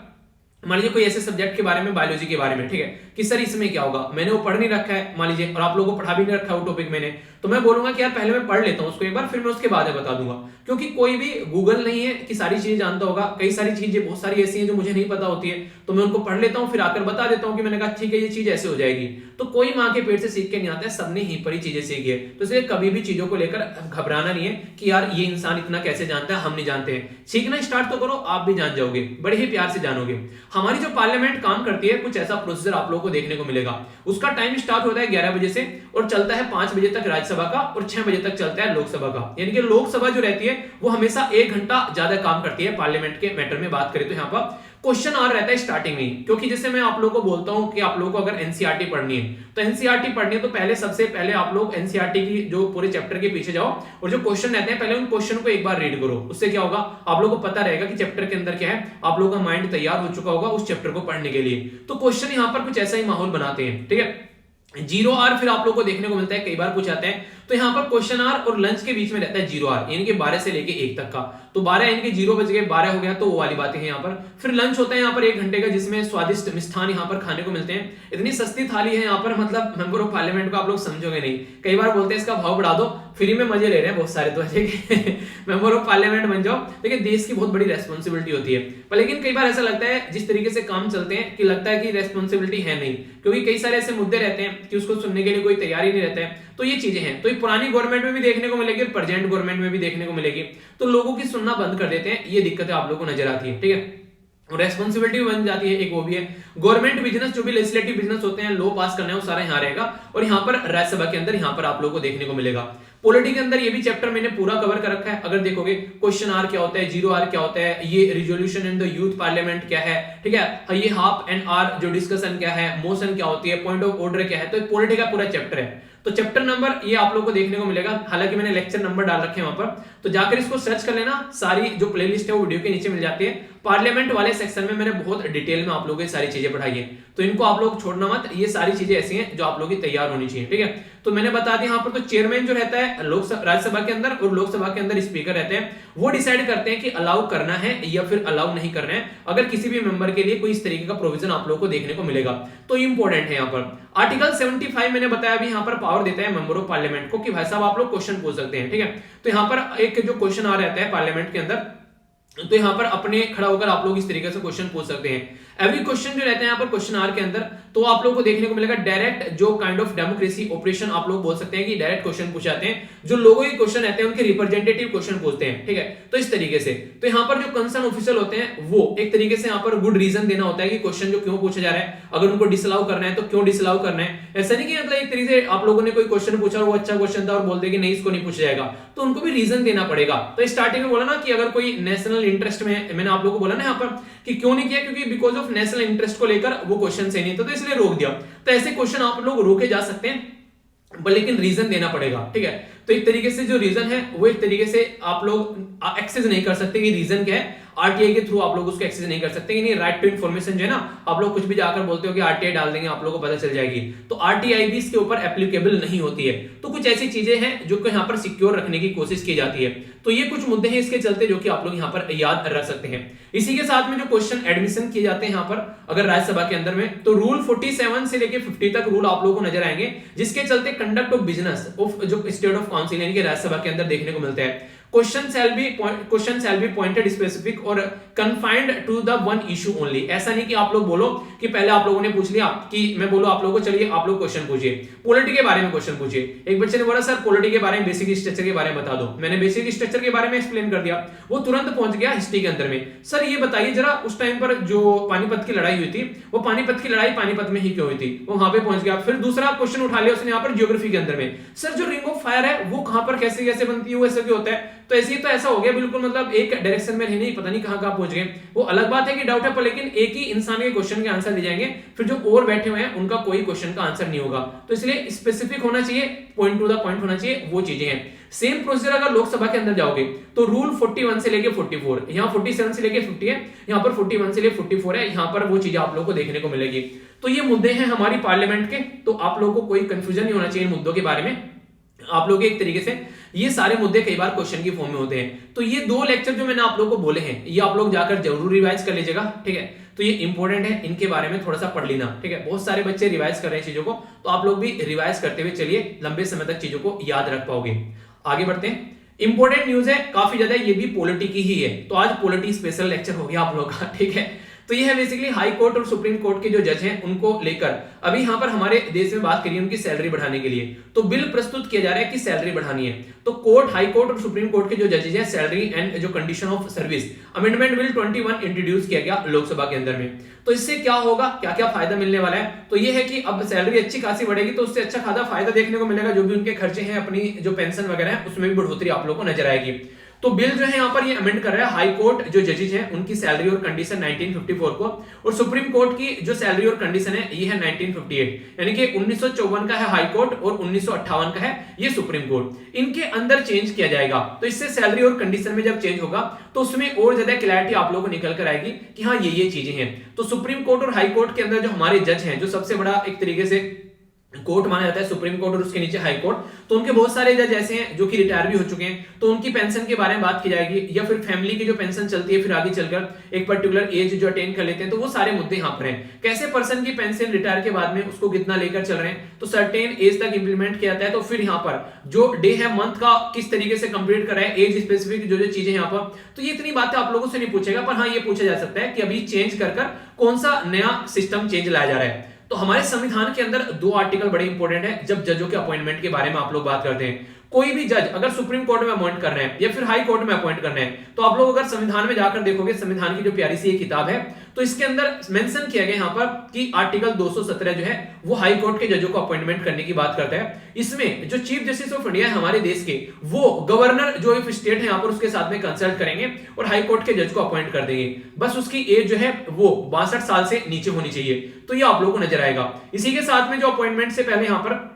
मान लीजिए कोई ऐसे सब्जेक्ट के बारे में, बायोलॉजी के बारे में, ठीक है, कि सर इसमें क्या होगा, मैंने वो पढ़ नहीं रखा है मान लीजिए, और आप लोगों को पढ़ा भी नहीं रखा है वो टॉपिक मैंने, तो मैं बोलूंगा कि यार पहले मैं पढ़ लेता हूं उसको एक बार, फिर मैं उसके बाद बता दूंगा। क्योंकि कोई भी गूगल नहीं है कि सारी चीजें जानता होगा, कई सारी चीजें बहुत सारी ऐसी हैं जो मुझे नहीं पता होती है, तो मैं उनको पढ़ लेता हूं फिर आकर बता देता हूं कि मैंने कहा ठीक है ये चीज ऐसे हो जाएगी। तो कोई माँ के पेट से सीख के नहीं आता है, सबने ही पर ही चीजें सीखी है। तो इसलिए कभी भी चीजों को लेकर घबराना नहीं है कि यार ये इंसान इतना कैसे जानता है, हम नहीं जानते हैं। सीखना स्टार्ट तो करो, आप भी जान जाओगे, बड़े ही प्यार से जानोगे। हमारी जो पार्लियामेंट काम करती है कुछ ऐसा प्रोसीजर आप लोगों को देखने को मिलेगा। उसका टाइम स्टार्ट होता है 11 बजे से और चलता है 5 बजे तक राज्यसभा का, और 6 बजे तक चलता है लोकसभा का। यानी कि लोकसभा जो रहती है वो हमेशा 1 घंटा ज्यादा काम करती है। पार्लियामेंट के मैटर में बात करें तो यहाँ पर क्वेश्चन आ रहता है स्टार्टिंग में, क्योंकि जैसे मैं आप लोगों को बोलता हूं कि आप लोगों को अगर एनसीईआरटी पढ़नी है तो एनसीईआरटी पढ़नी है तो पहले सबसे पहले आप लोग एनसीईआरटी की जो पूरे चैप्टर के पीछे जाओ और जो क्वेश्चन रहते हैं पहले उन क्वेश्चन को एक बार रीड करो। उससे क्या होगा, आप लोगों को पता रहेगा कि चैप्टर के अंदर क्या है, आप लोगों का माइंड तैयार हो चुका होगा उस चैप्टर को पढ़ने के लिए। तो क्वेश्चन यहाँ पर कुछ ऐसा ही माहौल बनाते हैं, ठीक है। 0 आर फिर आप लोगों को देखने को मिलता है, कई बार पूछ आते हैं। तो यहाँ पर क्वेश्चन आर और लंच के बीच में रहता है 0 आर, यानी कि 12 से लेके 1 तक का। तो 12 यानी कि 0 बज गए 12 हो गया, तो वो वाली बातें हैं यहाँ पर। फिर लंच होता है यहाँ पर 1 घंटे का, जिसमें स्वादिष्ट मिष्ठान यहाँ पर खाने को मिलते हैं। इतनी सस्ती थाली है यहाँ पर, मतलब मेंबर ऑफ पार्लियामेंट को आप लोग समझोगे नहीं। कई बार बोलते हैं इसका भाव बढ़ा दो, फ्री में मजे ले रहे हैं बहुत सारे, तो मेंबर ऑफ पार्लियामेंट बन जाओ। लेकिन देश की बहुत बड़ी रेस्पॉन्सिबिलिटी होती है। पर लेकिन कई बार ऐसा लगता है जिस तरीके से काम चलते हैं कि लगता है कि रेस्पॉन्सिबिलिटी है नहीं, क्योंकि कई सारे ऐसे मुद्दे रहते हैं कि उसको सुनने के लिए कोई तैयारी नहीं रहता है। तो ये चीजें हैं, तो ये पुरानी गवर्नमेंट में भी देखने को मिलेगी और प्रेजेंट गवर्नमेंट में भी देखने को मिलेगी। तो लोगों की सुनना बंद कर देते हैं, ये दिक्कतें आप लोगों को नजर आती है, ठीक है। रेस्पॉन्सिबिलिटी बन जाती है एक, वो भी है गवर्नमेंट बिजनेस, जो भी लेजिस्लेटिव बिजनेस होते हैं, लॉ पास करना है, वो सारा यहाँ रहेगा। और यहाँ पर राज्यसभा के अंदर यहाँ पर आप लोगों को देखने को मिलेगा। पॉलिटी के अंदर ये भी चैप्टर मैंने पूरा कवर कर रखा है। अगर देखोगे क्वेश्चन आर क्या होता है, 0 आर क्या होता है, ये resolution in the youth parliament क्या है, ठीक है, ये हाफ एंड आर जो डिस्कशन क्या है, मोशन क्या होती है, पॉइंट ऑफ ऑर्डर क्या है। तो पॉलिटी का पूरा चैप्टर है। तो चैप्टर नंबर ये आप लोगों को देखने को मिलेगा, हालांकि मैंने लेक्चर नंबर डाल रखे हैं वहां पर, तो जाकर इसको सर्च कर लेना। सारी जो प्लेलिस्ट है वो वीडियो के नीचे मिल जाती है। पार्लियामेंट वाले सेक्शन में मैंने बहुत डिटेल में आप लोगों को सारी चीजें पढ़ाई है, तो इनको आप लोग छोड़ना मत। ये सारी चीजें ऐसी हैं जो आप लोगों की तैयार होनी चाहिए, ठीक है। तो मैंने बता दिया यहाँ पर, तो चेयरमैन जो रहता है राज्यसभा के अंदर और लोकसभा के अंदर स्पीकर रहते हैं, वो डिसाइड करते हैं कि अलाउ करना है या फिर अलाउ नहीं करना है। अगर किसी भी मेंबर के लिए कोई इस तरीके का प्रोविजन आप लोगों को देखने को मिलेगा तो इंपॉर्टेंट है। यहाँ पर आर्टिकल 75 मैंने बताया अभी, यहाँ पर पावर देता है मेंबर ऑफ पार्लियामेंट को कि भाई साहब आप लोग क्वेश्चन पूछ सकते हैं, ठीक है। तो यहाँ पर एक जो क्वेश्चन आ रहता है पार्लियामेंट के अंदर, तो यहाँ पर अपने खड़ा होकर आप लोग इस तरीके से क्वेश्चन पूछ सकते हैं। एवरी क्वेश्चन जो रहते हैं यहाँ पर क्वेश्चन आर के अंदर, तो आप लोगों को देखने को मिलेगा डायरेक्ट जो काइंड ऑफ डेमोक्रेसी ऑपरेशन आप लोग बोल सकते हैं कि डायरेक्ट क्वेश्चन पूछे जाते हैं। जो लोगों के क्वेश्चन रहते हैं उनके रिप्रेजेंटेटिव क्वेश्चन पूछते हैं, ठीक है। तो इस तरीके से तो यहाँ पर जो कंसर्न ऑफिशियल होते हैं वो एक तरीके से यहाँ पर गुड रीजन देना होता है कि क्वेश्चन जो क्यों पूछा जा रहा है, अगर उनको डिसअलाउ करना है तो क्यों डिसअलाउ करना है। ऐसा नहीं कि मतलब एक तरीके से आप लोगों ने कोई क्वेश्चन पूछा और वो अच्छा क्वेश्चन था और बोल दे कि नहीं इसको नहीं पूछा जाएगा, तो उनको भी रीजन देना पड़ेगा। तो स्टार्टिंग में बोला ना कि अगर कोई नेशनल इंटरेस्ट में, मैंने आप लोगों को बोला ना यहाँ पर कि क्यों नहीं किया, क्योंकि because of of national interest को लेकर वो क्वेश्चन से नहीं था, तो इसलिए रोक दिया। तो ऐसे क्वेश्चन आप लोग रोके जा सकते हैं, लेकिन रीजन देना पड़ेगा, ठीक है। तो एक तरीके से जो रीजन है वो एक तरीके से आप लोग एक्सेस नहीं कर सकते कि रीजन क्या है, आरटीआई के थ्रू आप लोग उसको एक्सेस नहीं कर सकते कि नहीं, राइट टू इन्फॉर्मेशन जो है ना, आप लोग कुछ भी जाकर बोलते हो कि आरटीआई डाल देंगे आप लोगों को पता चल जाएगी, तो आरटीआई भी इसके ऊपर एप्लीकेबल नहीं होती है। तो कुछ ऐसी चीजें हैं जो कि यहाँ पर सिक्योर रखने की कोशिश की जाती है। तो ये कुछ मुद्दे हैं इसके चलते जो कि आप लोग यहाँ पर याद रख सकते हैं। इसी के साथ में जो क्वेश्चन एडमिशन किए जाते हैं यहाँ पर अगर राज्यसभा के अंदर में, तो रूल 47 से लेके 50 तक रूल आप लोगों को नजर आएंगे, जिसके चलते कंडक्ट ऑफ बिजनेस ऑफ जो स्टेट ऑफ काउंसिल यानी कि राज्यसभा के अंदर देखने को मिलते हैं। Question shall be pointed specific और confined to the one issue only. ऐसा नहीं कि आप लोग बोलो कि पहले आप लोगों ने पूछ लिया कि मैं बोलो आप लोगों को चलिए आप लोग क्वेश्चन पूछिए, पॉलिटी के बारे में क्वेश्चन पूछिए। एक बच्चे ने बोला सर पॉलिटी के बारे में बेसिक स्ट्रक्चर के बारे में बता दो, मैंने बेसिक स्ट्रक्चर के बारे में एक्सप्लेन कर दिया, वो तुरंत पहुंच गया हिस्ट्री के अंदर में। सर ये बताइए जरा उस टाइम पर जो पानीपत की लड़ाई हुई थी, वो पानीपत की लड़ाई पानीपत में ही क्यों हुई थी, वो वहां पे पहुंच गया। फिर दूसरा क्वेश्चन उठा लिया उसने यहाँ पर ज्योग्राफी के अंदर में, सर जो रिंग ऑफ फायर है वो कहां पर कैसे कैसे बनती है, वो ऐसा क्यों होता है। तो ऐसे ही तो ऐसा हो गया बिल्कुल, मतलब एक डायरेक्शन में रहने ही पता नहीं कहां पहुंच गए। वो अलग बात है कि डाउट है पर लेकिन एक ही इंसान के क्वेश्चन के आंसर दिए जाएंगे, फिर जो और बैठे हुए हैं उनका कोई क्वेश्चन का आंसर नहीं होगा। तो इसलिए स्पेसिफिक होना चाहिए, पॉइंट टू द पॉइंट होना चाहिए, वो चीजें हैं। सेम प्रोसीजर अगर लोकसभा के अंदर जाओगे तो रूल 41 से लेके 44, यहाँ 47 से लेके 50 है, यहाँ पर 41 से लेके 44 है, यहाँ पर वो चीजें आप लोगों को देखने को मिलेगी। तो ये मुद्दे हैं हमारी पार्लियामेंट के, तो आप लोगों को कोई कंफ्यूजन नहीं होना चाहिए इन मुद्दों के बारे में। आप लोग एक तरीके से ये सारे मुद्दे कई बार क्वेश्चन की फॉर्म में होते हैं। तो ये 2 लेक्चर जो मैंने आप लोगों को बोले हैं ये आप लोग जाकर जरूर रिवाइज कर लीजिएगा, ठीक है। तो ये इंपॉर्टेंट है, इनके बारे में थोड़ा सा पढ़ लेना, ठीक है। बहुत सारे बच्चे रिवाइज कर रहे हैं चीजों को, तो आप लोग भी रिवाइज करते हुए चलिए, लंबे समय तक चीजों को याद रख पाओगे। आगे बढ़ते हैं। इंपॉर्टेंट न्यूज है काफी ज्यादा, ये भी पॉलिटी की ही है, तो आज पॉलिटी स्पेशल लेक्चर हो गया आप लोग का, ठीक है। तो ये है बेसिकली हाई कोर्ट और सुप्रीम कोर्ट के जो जज हैं उनको लेकर अभी यहाँ पर हमारे देश में बात करिए उनकी सैलरी बढ़ाने के लिए। तो बिल प्रस्तुत किया जा रहा है कि सैलरी बढ़ानी है। तो कोर्ट, हाई कोर्ट और सुप्रीम कोर्ट के जो जजेज हैं, सैलरी एंड जो condition of service amendment bill 21 introduce किया गया लोकसभा के अंदर में। तो इससे क्या होगा, क्या क्या फायदा मिलने वाला है, तो ये है कि अब सैलरी अच्छी खासी बढ़ेगी तो उससे अच्छा खासा फायदा देखने को मिलेगा, जो भी उनके खर्चे हैं अपनी जो पेंशन वगैरह है उसमें भी बढ़ोतरी आप लोगों को नजर आएगी। तो बिल जो है यहाँ पर ये अमेंड कर रहा है हाई कोर्ट जो जजेज हैं उनकी सैलरी और कंडीशन 1954 को, और सुप्रीम कोर्ट की जो सैलरी और कंडीशन है ये है 1958, यानी कि 1954 का है हाई कोर्ट और 1958 का है ये सुप्रीम कोर्ट। इनके अंदर चेंज किया जाएगा, तो इससे सैलरी और कंडीशन में जब चेंज होगा तो उसमें और ज्यादा क्लैरिटी आप लोगों को निकल कर आएगी कि हाँ ये चीजें हैं। तो सुप्रीम कोर्ट और हाई कोर्ट के अंदर जो हमारे जज हैं, जो सबसे बड़ा एक तरीके से कोर्ट माना जाता है सुप्रीम कोर्ट और उसके नीचे हाई कोर्ट, तो उनके बहुत सारे जज ऐसे हैं जो कि रिटायर भी हो चुके हैं, तो उनकी पेंशन के बारे में बात की जाएगी, या फिर फैमिली की जो पेंशन चलती है फिर आगे चलकर एक पर्टिकुलर एज जो अटेन कर लेते हैं, तो वो सारे मुद्दे यहाँ पर हैं। कैसे पर्सन की पेंशन रिटायर के बाद में उसको कितना लेकर चल रहे हैं, तो सर्टेन एज तक इंप्लीमेंट किया जाता है। तो फिर यहाँ पर जो डे है मंथ का किस तरीके से कंप्लीट कर रहा है, एज स्पेसिफिक जो चीजें यहाँ पर, तो ये इतनी बातें आप लोगों से नहीं पूछेगा, पर हाँ ये पूछा जा सकता है कि अभी चेंज कर कौन सा नया सिस्टम चेंज लाया जा रहा है। तो हमारे संविधान के अंदर 2 आर्टिकल बड़े इंपॉर्टेंट है जब जजों के अपॉइंटमेंट के बारे में आप लोग बात करते हैं। कोई भी जज अगर सुप्रीम कोर्ट में अपॉइंट कर रहे हैं या फिर हाई कोर्ट में अपॉइंट करना है, तो आप लोग अगर संविधान में जाकर देखोगे, संविधान की जो प्यारी सी ये किताब है, तो इसके अंदर मेंशन किया गया यहाँ पर कि आर्टिकल 217 जो है वो हाई कोर्ट के जजों को अपॉइंटमेंट करने की बात करता है। इसमें जो चीफ जस्टिस ऑफ इंडिया है हमारे देश के, वो गवर्नर जो स्टेट है यहाँ पर उसके साथ में कंसल्ट करेंगे और हाई कोर्ट के जज को अपॉइंट कर देंगे। बस उसकी एज जो है वो 62 साल से नीचे होनी चाहिए, तो ये आप लोगों को नजर आएगा। इसी के साथ में जो अपॉइंटमेंट से पहले यहाँ पर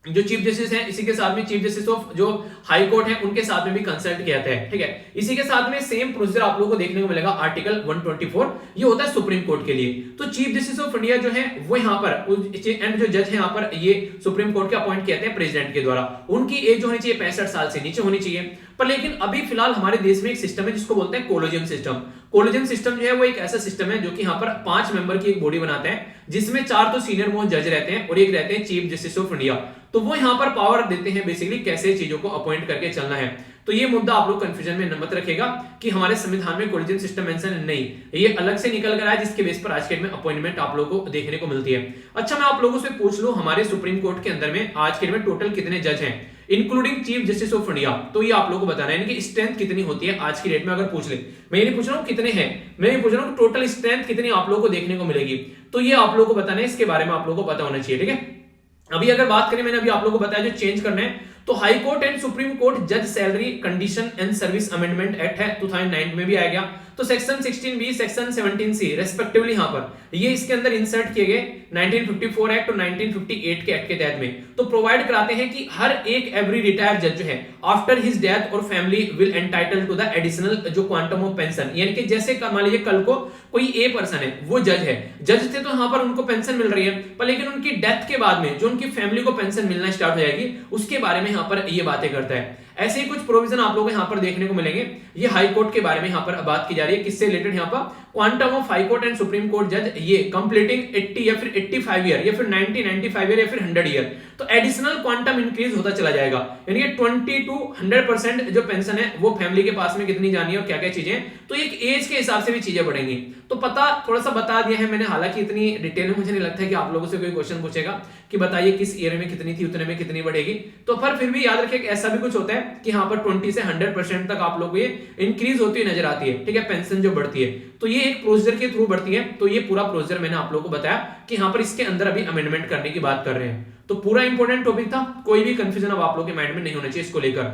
जो चीफ जस्टिस हैं, इसी के साथ में चीफ जस्टिस ऑफ जो हाई कोर्ट है उनके साथ में भी कंसल्ट किया जाता है, ठीक है। इसी के साथ में सेम प्रोसीजर आप लोगों को देखने को मिलेगा आर्टिकल 124, ये होता है सुप्रीम कोर्ट के लिए। तो चीफ जस्टिस ऑफ इंडिया जो है वो यहाँ पर एंड जो जज है यहाँ पर ये सुप्रीम कोर्ट के अपॉइंट किए जाते हैं प्रेसिडेंट के द्वारा। उनकी एज जो होनी चाहिए 65 साल से नीचे होनी चाहिए। पर लेकिन अभी फिलहाल हमारे देश में एक सिस्टम है जिसको बोलते हैं कोलेजियम सिस्टम। कोलेजियम सिस्टम जो है वो एक ऐसा सिस्टम है जो कि यहाँ पर 5 मेंबर की एक बॉडी बनाते हैं, जिसमें 4 तो सीनियर मोस्ट जज रहते हैं और एक रहते हैं चीफ जस्टिस ऑफ इंडिया। तो वो यहाँ पर पावर देते हैं बेसिकली कैसे चीजों को अपॉइंट करके चलना है। तो ये मुद्दा आप लोग कंफ्यूजन में मत रखेगा कि हमारे संविधान में कोलेजियम सिस्टम मेंशन नहीं, ये अलग से निकल कर आया जिसके बेस पर आज के डेट में अपॉइंटमेंट आप लोगों को देखने को मिलती है। अच्छा, मैं आप लोगों से पूछ लूं हमारे सुप्रीम कोर्ट के अंदर में आज के डेट में टोटल कितने जज हैं including chief justice of India, तो ये आप लोगों को बताना है, यानी कि स्ट्रेंथ कितनी होती है आज की डेट में। अगर पूछ ले, मैं ये नहीं पूछ रहा हूँ कितने हैं, मैं ये पूछ रहा हूँ टोटल स्ट्रेंथ कितनी आप लोगों को देखने को मिलेगी, तो ये आप लोगों को बताना है, इसके बारे में आप लोगों को पता होना चाहिए, ठीक है। अभी अगर बात करें, मैंने अभी आप लोगों को बताया जो चेंज करना है, तो high court and supreme court जज salary condition and service amendment act है 2009 में भी आ गया। तो section 16B section 17C respectively यहां पर ये इसके अंदर इंसर्ट किए गए 1954 एक्ट और 1958 के एक्ट के तहत में। तो प्रोवाइड कराते हैं कि हर एक एवरी रिटायर्ड जज जो है आफ्टर हिज डेथ और family will entitle to the additional जो क्वांटम ऑफ पेंशन, यानी कि जैसे मान लीजिए कल को कोई ए पर्सन है, वो जज है, जज थे तो यहां पर उनको पेंशन मिल रही है, पर लेकिन उनकी डेथ के बाद में जो उनकी फैमिली को पेंशन मिलना स्टार्ट हो जाएगी, उसके बारे में यहां पर ये बातें करता है। ऐसे ही कुछ प्रोविजन आप लोगों को यहां पर देखने को मिलेंगे। ये हाई कोर्ट के बारे में यहां पर बात की जा रही है, किससे रिलेटेड यहां पर quantum of high court and supreme court जज ये कंप्लीटिंग 80 या फिर 85 ईयर या फिर 90 95 ईयर या फिर 100 ईयर, तो एडिशनल क्वांटम इंक्रीज होता चला जाएगा, यानी कि 20 to 100% जो पेंशन है वो फैमिली के पास में कितनी जानी है और क्या क्या चीजें, तो एक एज के हिसाब से भी चीजें बढ़ेंगी। तो पता थोड़ा सा बता दिया है मैंने, हालांकि इतनी डिटेल में मुझे नहीं लगता है कि आप लोगों से कोई क्वेश्चन पूछेगा कि बताइए किस ईयर में कितनी थी उतने में कितनी बढ़ेगी, तो फिर भी याद रखिए ऐसा भी कुछ होता है कि यहाँ पर 20 से 100% तक आप लोग को ये इंक्रीज होती नजर आती है, ठीक है, पेंशन जो बढ़ती है, तो ये एक प्रोसीजर के थ्रू बढ़ती है। तो ये पूरा प्रोसीजर मैंने आप लोगों को बताया कि यहाँ पर इसके अंदर अभी अमेंडमेंट करने की बात कर रहे हैं। तो पूरा इंपॉर्टेंट टॉपिक था, कोई भी कंफ्यूजन अब आप लोगों के माइंड में नहीं होना चाहिए इसको लेकर।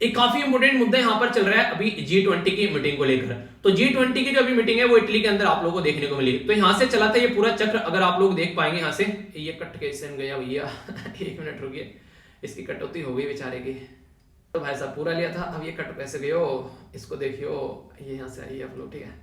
एक काफी इंपॉर्टेंट मुद्दा यहाँ पर चल रहा है अभी G20 की मीटिंग को लेकर। तो G20 की जो अभी मीटिंग है वो इटली के अंदर आप लोगों को देखने को मिली। तो यहाँ से चला था ये पूरा चक्र, अगर आप लोग देख पाएंगे यहाँ से, ये कट कैसे गया भैया एक मिनट रुकिए, इसकी कटौती हो गई बेचारे की, तो भाई साहब पूरा लिया था, अब ये कट कैसे गयो, इसको देखियो, ये यहाँ से आइए आप लोग, ठीक है,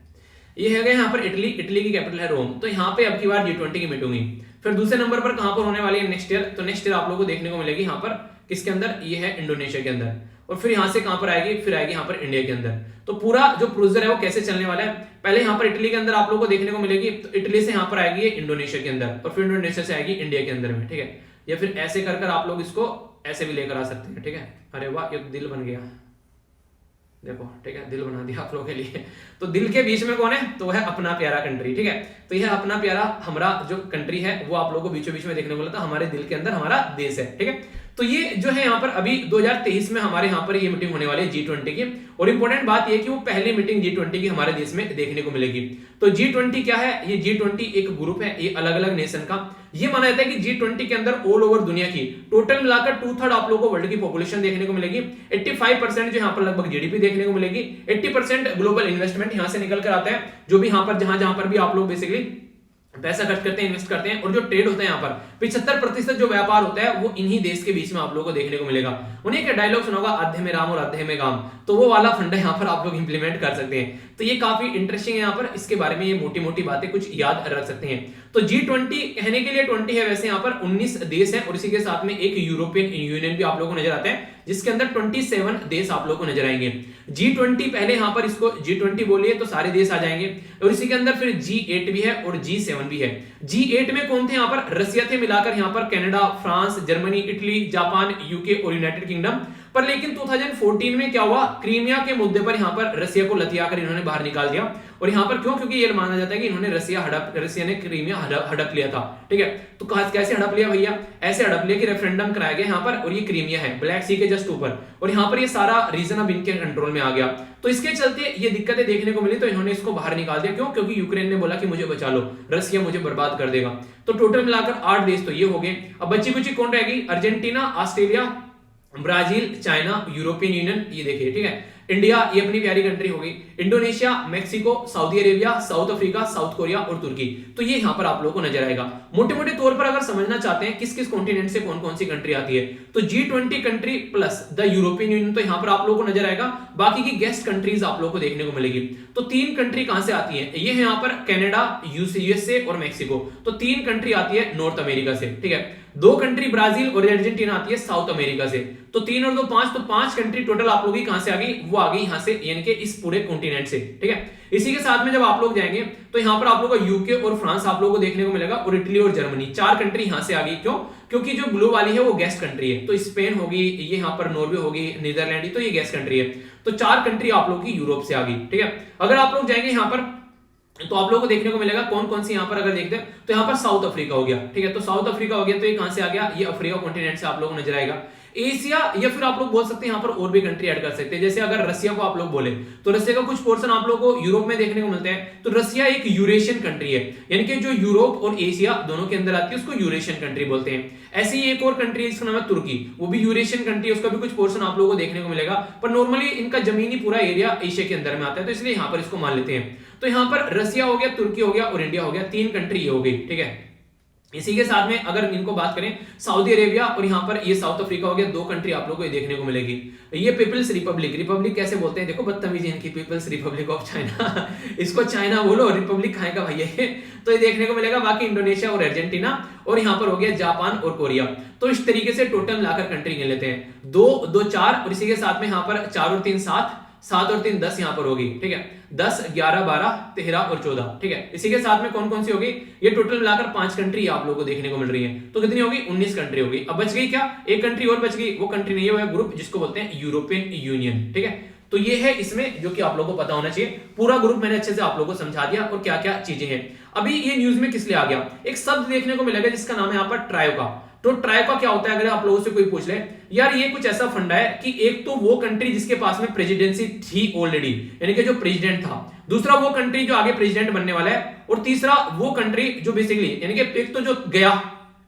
ये है गया यहाँ पर इटली, इटली की कैपिटल है रोम। तो यहाँ पे अब की बार G20 की मीटिंग हुई। फिर दूसरे नंबर पर कहां पर होने वाली है नेक्स्ट ईयर, तो नेक्स्ट ईयर आप लोगों को देखने को मिलेगी यहाँ पर किसके अंदर, ये है इंडोनेशिया के अंदर, और फिर यहां से कहां पर आएगी, फिर आएगी यहाँ पर इंडिया के अंदर। तो पूरा जो प्रोसीजर है वो कैसे चलने वाला है, पहले यहाँ पर इटली के अंदर आप लोगों को देखने को मिलेगी, तो इटली से यहाँ पर आएगी इंडोनेशिया के अंदर, और फिर इंडोनेशिया से आएगी इंडिया के अंदर में, ठीक है, या फिर ऐसे कर आप लोग इसको ऐसे भी लेकर आ सकते हैं, ठीक है। अरे वाह, ये दिल बन गया, देखो, ठीक है, दिल बना दिया आप लोगों के लिए। तो दिल के बीच में कौन है, तो वह अपना प्यारा कंट्री, ठीक है। तो यह अपना प्यारा हमारा जो कंट्री है वो आप लोगों को बीचों बीच में देखने को मिला था, हमारे दिल के अंदर हमारा देश है, ठीक है। तो ये जो है यहाँ पर अभी 2023 में हमारे यहाँ पर ये मीटिंग होने वाली है G20 की, और इंपॉर्टेंट बात ये कि वो पहली मीटिंग G20 की हमारे देश में देखने को मिलेगी। तो G20 क्या है, ये G20 एक ग्रुप है, ये अलग अलग नेशन का, ये माना जाता है कि G20 के अंदर ऑल ओवर दुनिया की टोटल मिलाकर 2/3 आप लोगों को वर्ल्ड की पॉपुलेशन देखने को मिलेगी, 85% जो यहाँ पर लगभग जीडीपी देखने को मिलेगी, 80% ग्लोबल इन्वेस्टमेंट यहाँ से निकल कर आता है, जो भी यहाँ पर जहां पर भी आप लोग बेसिकली पैसा खर्च करते हैं, इन्वेस्ट करते हैं, और जो ट्रेड होता है यहाँ पर 75% जो व्यापार होता है वो इन्हीं देश के बीच में आप लोगों को देखने को मिलेगा। उन्हीं का डायलॉग सुना होगा, अध्य में राम और अध्य में गाम, तो वो वाला फंडा यहाँ पर आप लोग इंप्लीमेंट कर सकते हैं। तो ये काफी इंटरेस्टिंग है, यहाँ पर इसके बारे में ये मोटी मोटी बातें कुछ याद रख सकते हैं। तो G20 कहने के लिए 20 है, वैसे यहाँ पर 19 देश है, और इसी के साथ में एक यूरोपियन यूनियन भी आप लोगों को नजर आता है, जिसके अंदर 27 देश आप लोगों को नजर आएंगे। G20 पहले यहाँ पर इसको G20 बोलिए तो सारे देश आ जाएंगे, और इसी के अंदर फिर G8 भी है और G7 भी है। G8 में कौन थे यहाँ पर, रसिया थे मिलाकर, यहाँ पर Canada, France, Germany, Italy, Japan, UK और यूनाइटेड किंगडम। पर लेकिन 2014 में क्या हुआ, क्रीमिया के मुद्दे पर यहाँ पर रसिया को लतियाकर इन्होंने बाहर निकाल दिया। और यहाँ पर क्यों, क्योंकि ये माना जाता है कि इन्होंने रसिया ने क्रीमिया हड़प लिया था, ठीक है। तो कैसे हड़प लिया भैया, ऐसे हड़प लिया कि रेफरेंडम कराया गया यहाँ पर, और ये क्रीमिया है ब्लैक सी के जस्ट ऊपर, और यहाँ पर ये सारा रीजन अब इनके कंट्रोल में आ गया। तो इसके चलते ये दिक्कतें देखने को मिली, तो इन्होंने इसको बाहर निकाल दिया। क्यों, क्योंकि यूक्रेन ने बोला कि मुझे बचा लो, रसिया मुझे बर्बाद कर देगा। तो टोटल मिलाकर 8 देश तो ये हो गए। अब बची कुछ कौन रहेगी, Argentina, Australia, Brazil, China, European union, ये देखिए, ठीक है, इंडिया, ये अपनी प्यारी कंट्री हो गई, Indonesia, Mexico, Saudi Arabia, south Africa, south Korea और तुर्की। तो ये यहाँ पर आप लोगों को नजर आएगा। मोटे मोटे तौर पर अगर समझना चाहते हैं किस किस कॉन्टिनेंट से कौन कौन सी कंट्री आती है, तो G20 country plus the European union, तो यहाँ पर आप लोगों को नजर आएगा। बाकी की गेस्ट कंट्रीज आप लोगों को देखने को मिलेगी। तो 3 कंट्री कहां से आती है, ये है यहाँ पर कनाडा, यूएसए और मैक्सिको। तो 3 कंट्री आती है नॉर्थ अमेरिका से, ठीक है। 2 कंट्री ब्राजील और अर्जेंटीना आती है साउथ अमेरिका से। तो 3 और 2 5, तो 5 कंट्री टोटल आप लोग कहां से आ गई, वो आ गई यहां से, यानी कि इस पूरे कॉन्टिनेंट से, ठीक है। इसी के साथ में जब आप लोग जाएंगे तो यहां पर आप लोगों को यूके और फ्रांस आप लोगों को देखने को मिलेगा, और इटली और जर्मनी, 4 कंट्री यहां से आ गई। क्यों, क्योंकि जो ब्लू वाली है वो गेस्ट कंट्री है। तो स्पेन होगी, ये यहां पर नॉर्वे होगी, नीदरलैंड, तो ये गेस्ट कंट्री है। तो 4 कंट्री आप लोग की यूरोप से आ गई, ठीक है। अगर आप लोग जाएंगे यहां पर तो आप लोगों को देखने को मिलेगा कौन कौन सी, यहां पर अगर देखते हैं तो यहां पर साउथ अफ्रीका हो गया, ठीक है। तो साउथ अफ्रीका हो गया, तो ये कहां से आ गया, ये अफ्रीका कॉन्टिनेंट से आप लोगों को नजर आएगा। एशिया, या फिर आप लोग बोल सकते हैं यहाँ पर और भी कंट्री ऐड कर सकते हैं। जैसे अगर रसिया को आप लोग बोले तो रसिया का कुछ पोर्शन आप लोग को यूरोप में देखने को मिलते हैं, तो रसिया एक यूरेशियन कंट्री है, यानी कि जो यूरोप और एशिया दोनों के अंदर आती है उसको यूरेशियन कंट्री बोलते हैं। ऐसे ही एक और कंट्री है जिसका नाम है तुर्की, वो भी यूरेशियन कंट्री है, उसका भी कुछ पोर्शन आप लोगों को देखने को मिलेगा, पर नॉर्मली इनका जमीनी पूरा एरिया एशिया के अंदर में आता है, तो इसलिए यहाँ पर इसको मान लेते हैं। तो यहाँ पर रसिया हो गया, तुर्की हो गया और इंडिया हो गया, 3 कंट्री हो गई, ठीक है। इसी के साथ में अगर इनको बात करें सऊदी अरेबिया और यहाँ पर ये साउथ अफ्रीका हो गया, 2 कंट्री आप लोगों को ये देखने को मिलेगी। ये पीपल्स रिपब्लिक, रिपब्लिक कैसे बोलते हैं देखो, बदतमीजी इनकी, पीपल्स रिपब्लिक ऑफ चाइना इसको चाइना बोलो, रिपब्लिक खाएगा भैया तो ये देखने को मिलेगा। बाकी इंडोनेशिया और अर्जेंटीना, और यहाँ पर हो गया जापान और कोरिया। तो इस तरीके से टोटल मिलाकर कंट्री गिन लेते हैं, 2 2 4, और इसी के साथ में यहाँ पर 4 और 3 7, 7 और 3 10 यहाँ पर होगी, ठीक है। 10 11 12 13 और 14, ठीक है। इसी के साथ में कौन कौन सी होगी, ये टोटल मिलाकर 5 कंट्री आप लोगों को देखने को मिल रही है, तो कितनी होगी 19 कंट्री होगी। अब बच गई क्या, एक कंट्री और बच गई, वो कंट्री नहीं है, वो है ग्रुप जिसको बोलते हैं यूरोपियन यूनियन, ठीक है। तो ये है इसमें जो कि आप लोगों को पता होना चाहिए। पूरा ग्रुप मैंने अच्छे से आप लोगों को समझा दिया और क्या क्या चीजें हैं। अभी ये न्यूज में किस लिए आ गया, एक शब्द देखने को मिलेगा जिसका नाम है यहाँ पर ट्रायोका। तो ट्रायोका क्या होता है, अगर आप लोगों से कोई पूछ ले यार ये कुछ ऐसा फंडा है कि एक तो वो कंट्री जिसके पास में प्रेसिडेंसी थी ऑलरेडी, यानी कि जो प्रेसिडेंट था, दूसरा वो कंट्री जो आगे प्रेसिडेंट बनने वाला है, और तीसरा वो कंट्री जो बेसिकली यानी कि एक तो जो गया,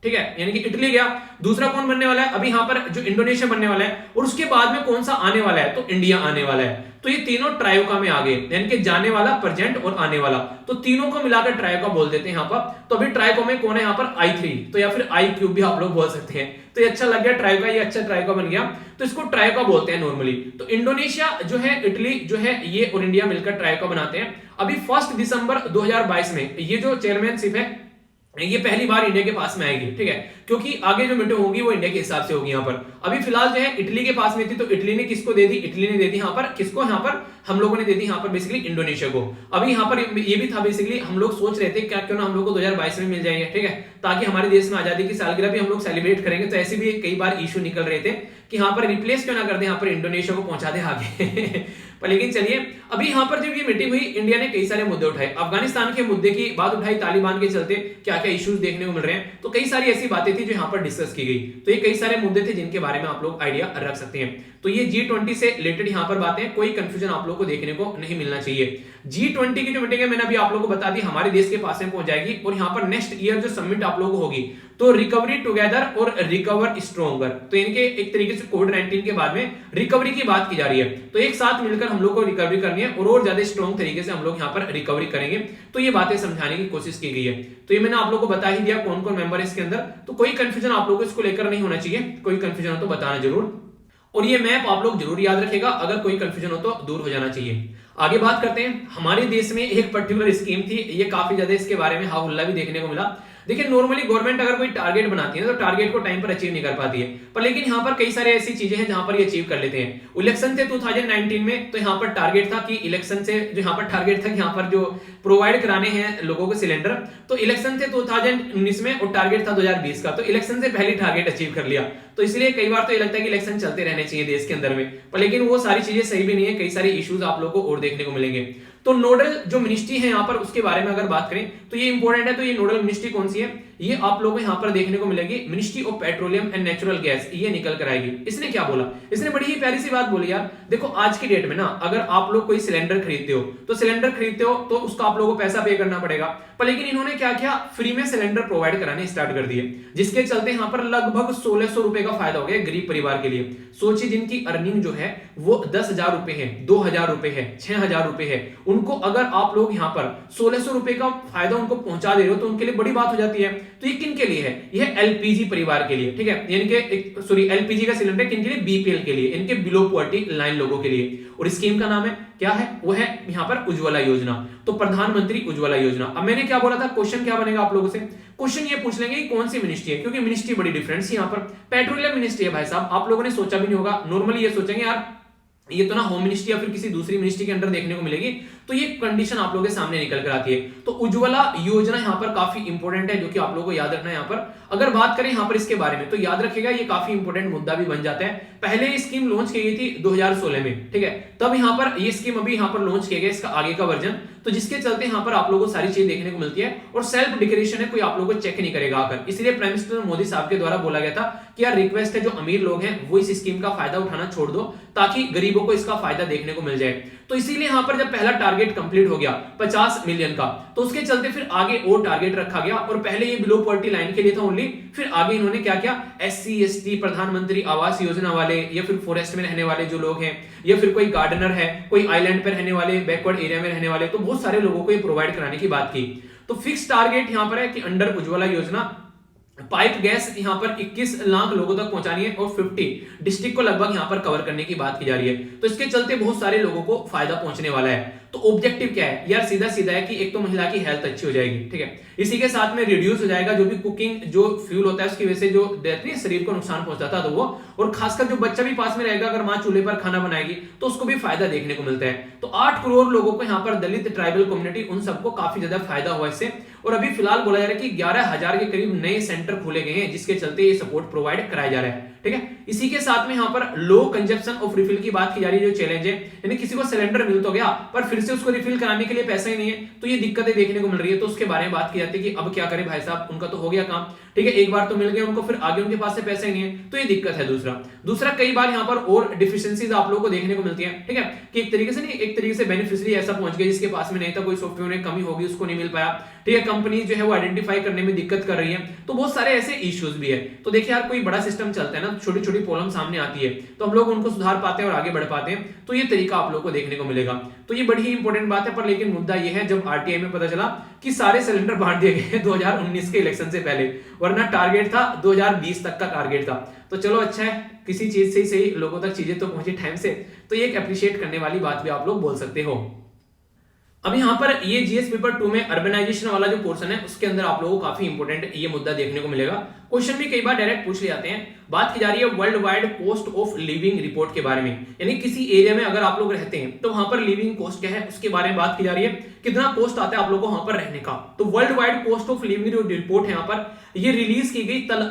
ठीक है, यानी कि इटली गया, दूसरा कौन बनने वाला है अभी यहाँ पर जो इंडोनेशिया बनने वाला है, और उसके बाद में कौन सा आने वाला है, तो इंडिया आने वाला है। तो ये तीनों ट्रायोका में आ गए, यानी कि जाने वाला, प्रेजेंट और आने वाला, तो तीनों को मिलाकर ट्रायोका बोल देते हैं यहाँ पर। तो अभी ट्रायोका में कौन है यहाँ पर I3, तो या फिर I³ भी आप लोग बोल सकते हैं। तो ये अच्छा लग गया ट्रायोका, ये अच्छा ट्रायोका बन गया, तो इसको ट्रायोका बोलते हैं नॉर्मली। तो इंडोनेशिया जो है, इटली जो है, ये और इंडिया मिलकर ट्रायोका बनाते हैं। अभी 1 दिसंबर 2022 में ये जो चेयरमैनशिप है ये पहली बार इंडिया के पास में आएगी, ठीक है, क्योंकि आगे जो मीटिंग होगी वो इंडिया के हिसाब से होगी। यहाँ पर अभी फिलहाल जो है इटली के पास में थी, तो इटली ने किसको दे दी, इटली ने दे दी यहाँ पर किसको, यहाँ पर हम लोगों ने दे दी यहाँ पर बेसिकली इंडोनेशिया को। अभी यहाँ पर ये भी था बेसिकली, हम लोग सोच रहे थे क्या क्यों ना हम लोग को 2022 में मिल जाएंगे, ठीक है, ताकि हमारे देश में आजादी की सालगिरह भी हम लोग सेलिब्रेट करेंगे। तो ऐसे भी कई बार इशू निकल रहे थे कि यहाँ पर रिप्लेस क्यों ना कर दे, यहाँ पर इंडोनेशिया को पहुंचा दे आगे पर लेकिन चलिए, अभी यहाँ पर जब ये मीटिंग हुई, इंडिया ने कई सारे मुद्दे उठाए, अफगानिस्तान के मुद्दे की बात उठाई, तालिबान के चलते क्या क्या इश्यूज देखने को मिल रहे हैं, तो कई सारी ऐसी बातें थी जो यहाँ पर डिस्कस की गई। तो ये कई सारे मुद्दे थे जिनके बारे में आप लोग आइडिया रख सकते हैं। तो ये G20 से रिलेटेड यहाँ पर बातें, कोई कंफ्यूजन आप लोग को देखने को नहीं मिलना चाहिए। G20 की जो मीटिंग है मैंने अभी आप लोगों को बता दी, हमारे देश के पास में पहुंच जाएगी, और यहाँ पर नेक्स्ट ईयर जो समिट आप लोगों को होगी, तो रिकवरी टुगेदर और रिकवर स्ट्रॉन्गर, तो इनके एक तरीके से कोविड-19 के बाद में रिकवरी की बात की जा रही है। तो एक साथ मिलकर हम लोग को रिकवरी करनी है और ज्यादा स्ट्रॉन्ग तरीके से हम लोग यहाँ पर रिकवरी करेंगे। तो ये बातें समझाने की कोशिश की गई है। तो ये मैंने आप लोगों को बता ही दिया कौन कौन मेंबर है इसके अंदर, तो कोई कंफ्यूजन आप लोगों को इसको लेकर नहीं होना चाहिए, कोई कंफ्यूजन हो तो बताना जरूर। और ये मैप आप लोग जरूर याद रखिएगा, अगर कोई कंफ्यूजन हो तो दूर हो जाना चाहिए। आगे बात करते हैं, हमारे देश में एक पर्टिकुलर स्कीम थी, ये काफी ज्यादा इसके बारे में हाहुल्ला भी देखने को मिला। देखिए नॉर्मली गवर्नमेंट अगर कोई टारगेट बनाती है तो टारगेट को टाइम पर अचीव नहीं कर पाती है, पर लेकिन यहाँ पर कई सारे ऐसी चीजें हैं जहां पर ये अचीव कर लेते हैं। इलेक्शन थे 2019 में, तो यहाँ पर टारगेट था कि इलेक्शन से जो यहाँ पर टारगेट था कि यहाँ पर जो प्रोवाइड कराने हैं लोगों को सिलेंडर, तो इलेक्शन थे 2019 में और टारगेट था 2020 का, तो इलेक्शन से पहले टारगेट अचीव कर लिया। तो इसलिए कई बार तो ये लगता है कि इलेक्शन चलते रहने चाहिए देश के अंदर में, पर लेकिन वो सारी चीजें सही भी नहीं है, कई सारे इश्यूज आप लोगों को और देखने को मिलेंगे। तो नोडल जो मिनिस्ट्री है यहाँ पर, उसके बारे में अगर बात करें तो ये इंपॉर्टेंट है। तो ये नोडल मिनिस्ट्री कौन सी है, ये आप लोगों को यहाँ पर देखने को मिलेगी, ministry of petroleum and natural gas, ये निकल कर आएगी। इसने क्या बोला, इसने बड़ी ही प्यारी सी बात बोली यार, देखो आज की डेट में ना अगर आप लोग कोई सिलेंडर खरीदते हो, तो सिलेंडर खरीदते हो तो उसका आप लोगों को पैसा पे करना पड़ेगा, पर लेकिन इन्होंने क्या किया, फ्री में सिलेंडर प्रोवाइड कराने स्टार्ट कर दिए, जिसके चलते यहाँ पर लगभग 1600 रुपए का फायदा हो गया गरीब परिवार के लिए। सोचिए जिनकी अर्निंग जो है वो 10,000 रुपए है, 2,000 रुपए है, 6,000 रुपए है, उनको अगर आप लोग यहाँ पर 1600 रुपए का फायदा उनको पहुंचा दे रहे हो तो उनके लिए बड़ी बात हो जाती है। तो ये किन के लिए है, यह एलपीजी परिवार के लिए, ठीक है, यानी कि सॉरी एलपीजी का सिलेंडर किन के लिए, बीपीएल के लिए, इनके बिलो पॉवर्टी लाइन लोगों के लिए। और स्कीम का नाम है क्या है, वो है यहाँ पर उज्ज्वला योजना, तो प्रधानमंत्री उज्ज्वला योजना। अब मैंने क्या बोला था, क्वेश्चन क्या बनेगा आप लोगों से, क्वेश्चन ये पूछ लेंगे कि कौन सी मिनिस्ट्री है, क्योंकि मिनिस्ट्री बड़ी डिफरेंस है। यहाँ पर पेट्रोलियम मिनिस्ट्री है भाई साहब, आप लोगों ने सोचा भी नहीं होगा, नॉर्मली ये सोचेंगे यार ये तो ना होम मिनिस्ट्री या फिर किसी दूसरी मिनिस्ट्री के अंडर देखने को मिलेगी, तो ये कंडीशन आप लोगों के सामने निकल कर आती है। तो उज्ज्वला योजना यहाँ पर काफी इंपॉर्टेंट है, जो कि आप लोगों को याद रखना है। यहाँ पर अगर बात करें यहां पर इसके बारे में तो याद रखिएगा ये काफी इंपॉर्टेंट मुद्दा भी बन जाता है। पहले ये स्कीम लॉन्च की गई थी 2016 में, ठीक है, तब यहां पर ये स्कीम अभी यहां पर लॉन्च किया गया इसका आगे का वर्जन, तो जिसके चलते यहां पर आप लोगों को सारी चीजें देखने को मिलती है और सेल्फ डिक्लेरेशन है, कोई आप लोगों को चेक नहीं करेगा आकर। इसलिए प्राइम मिनिस्टर मोदी साहब के द्वारा बोला गया था कि यार रिक्वेस्ट है जो अमीर लोग हैं वो इस स्कीम का फायदा उठाना छोड़ दो ताकि गरीबों को इसका फायदा देखने को मिल जाए। तो इसीलिए यहां पर जब पहला टारगेट कंप्लीट हो गया 50 मिलियन का, तो उसके चलते फिर आगे और टारगेट रखा गया और पहले ये बिलो पॉवर्टी लाइन के लिए था ओनली, फिर आगे इन्होंने क्या किया, SC ST प्रधानमंत्री आवास योजना वाले या फिर फॉरेस्ट में रहने वाले जो लोग हैं या फिर कोई गार्डनर है, कोई आइलैंड पर रहने वाले, बैकवर्ड एरिया में रहने वाले, तो बहुत सारे लोगों को ये प्रोवाइड कराने की बात की। तो फिक्स टारगेट यहां पर है कि अंडर उज्ज्वला योजना पाइप गैस यहां पर 21 लाख लोगों तक पहुंचानी है और 50 डिस्ट्रिक्ट को लगभग यहां पर कवर करने की बात की जा रही है। तो इसके चलते बहुत सारे लोगों को फायदा पहुंचने वाला है। तो ऑब्जेक्टिव क्या है यार, सीधा सीधा है कि एक तो महिला की हेल्थ अच्छी हो जाएगी, ठीक है, इसी के साथ में रिड्यूस हो जाएगा जो भी कुकिंग जो फ्यूल होता है उसकी वजह से जो देती है शरीर को नुकसान पहुंचाता था वो, और खासकर जो बच्चा भी पास में रहेगा अगर मां चूल्हे पर खाना बनाएगी तो उसको भी फायदा देखने को मिलता है। तो 8 करोड़ लोगों को यहाँ पर दलित ट्राइबल कम्युनिटी उन सबको काफी ज्यादा फायदा हुआ इससे। और अभी फिलहाल बोला जा रहा है कि 11,000 के करीब नए सेंटर खोले गए हैं जिसके चलते ये सपोर्ट प्रोवाइड कराया जा रहा है, ठीक है। इसी के साथ में यहाँ पर लो कंजप्शन ऑफ रिफिल की बात की जा रही है, जो चैलेंज है, यानी किसी को सिलेंडर मिल तो गया पर फिर से उसको रिफिल कराने के लिए पैसा ही नहीं है, तो ये दिक्कतें देखने को मिल रही है। तो उसके बारे में बात की जाती है कि अब क्या करें भाई साहब, उनका तो हो गया काम, ठीक है, एक बार तो मिल गया उनको, फिर आगे उनके पास से पैसा ही नहीं है, तो ये दिक्कत है। दूसरा कई बार यहाँ पर और डिफिशियंसीज आप लोगों को देखने को मिलती है, ठीक है, कि एक तरीके से नहीं, एक तरीके से बेनिफिशियरी ऐसा पहुंच गया जिसके पास में नहीं था, कोई सॉफ्टवेयर में कमी होगी उसको नहीं मिल पाया, ठीक है, कंपनी जो है वो आइडेंटिफाई करने में दिक्कत कर रही है, तो बहुत सारे ऐसे इश्यूज भी है। तो देखिए यार कोई बड़ा सिस्टम चलता है ना, छोटी छोटी प्रॉब्लम सामने आती है तो हम लोग उनको सुधार पाते हैं और आगे बढ़ पाते हैं, तो ये तरीका आप लोगों को देखने को मिलेगा। तो ये बड़ी ही इंपॉर्टेंट बात है। पर लेकिन मुद्दा ये है, जब RTI में पता चला कि सारे सिलेंडर बांट दिए गए 2019 के इलेक्शन से पहले, वरना टारगेट था 2020 तक का टारगेट था। तो चलो अच्छा है, किसी चीज से ही सही लोगों तक चीजें तो पहुंची टाइम से, तो ये एक अप्रिशिएट करने वाली बात भी आप लोग बोल सकते हो। अब यहाँ पर ये जीएस पेपर 2 में अर्बनाइजेशन वाला जो पोर्शन है उसके अंदर आप लोगों को काफी इंपॉर्टेंट ये मुद्दा देखने को मिलेगा। क्वेश्चन भी कई बार डायरेक्ट पूछ ले जाते हैं। बात की जा रही है world wide cost of living report के बारे में, यानी किसी एरिया में अगर आप लोग रहते हैं तो वहां पर लिविंग कॉस्ट क्या है उसके बारे में बात की जा रही है, कितना कॉस्ट आता है आप लोगों को वहां पर रहने का। तो world wide cost of living report है यहाँ पर, ये रिलीज की गई तल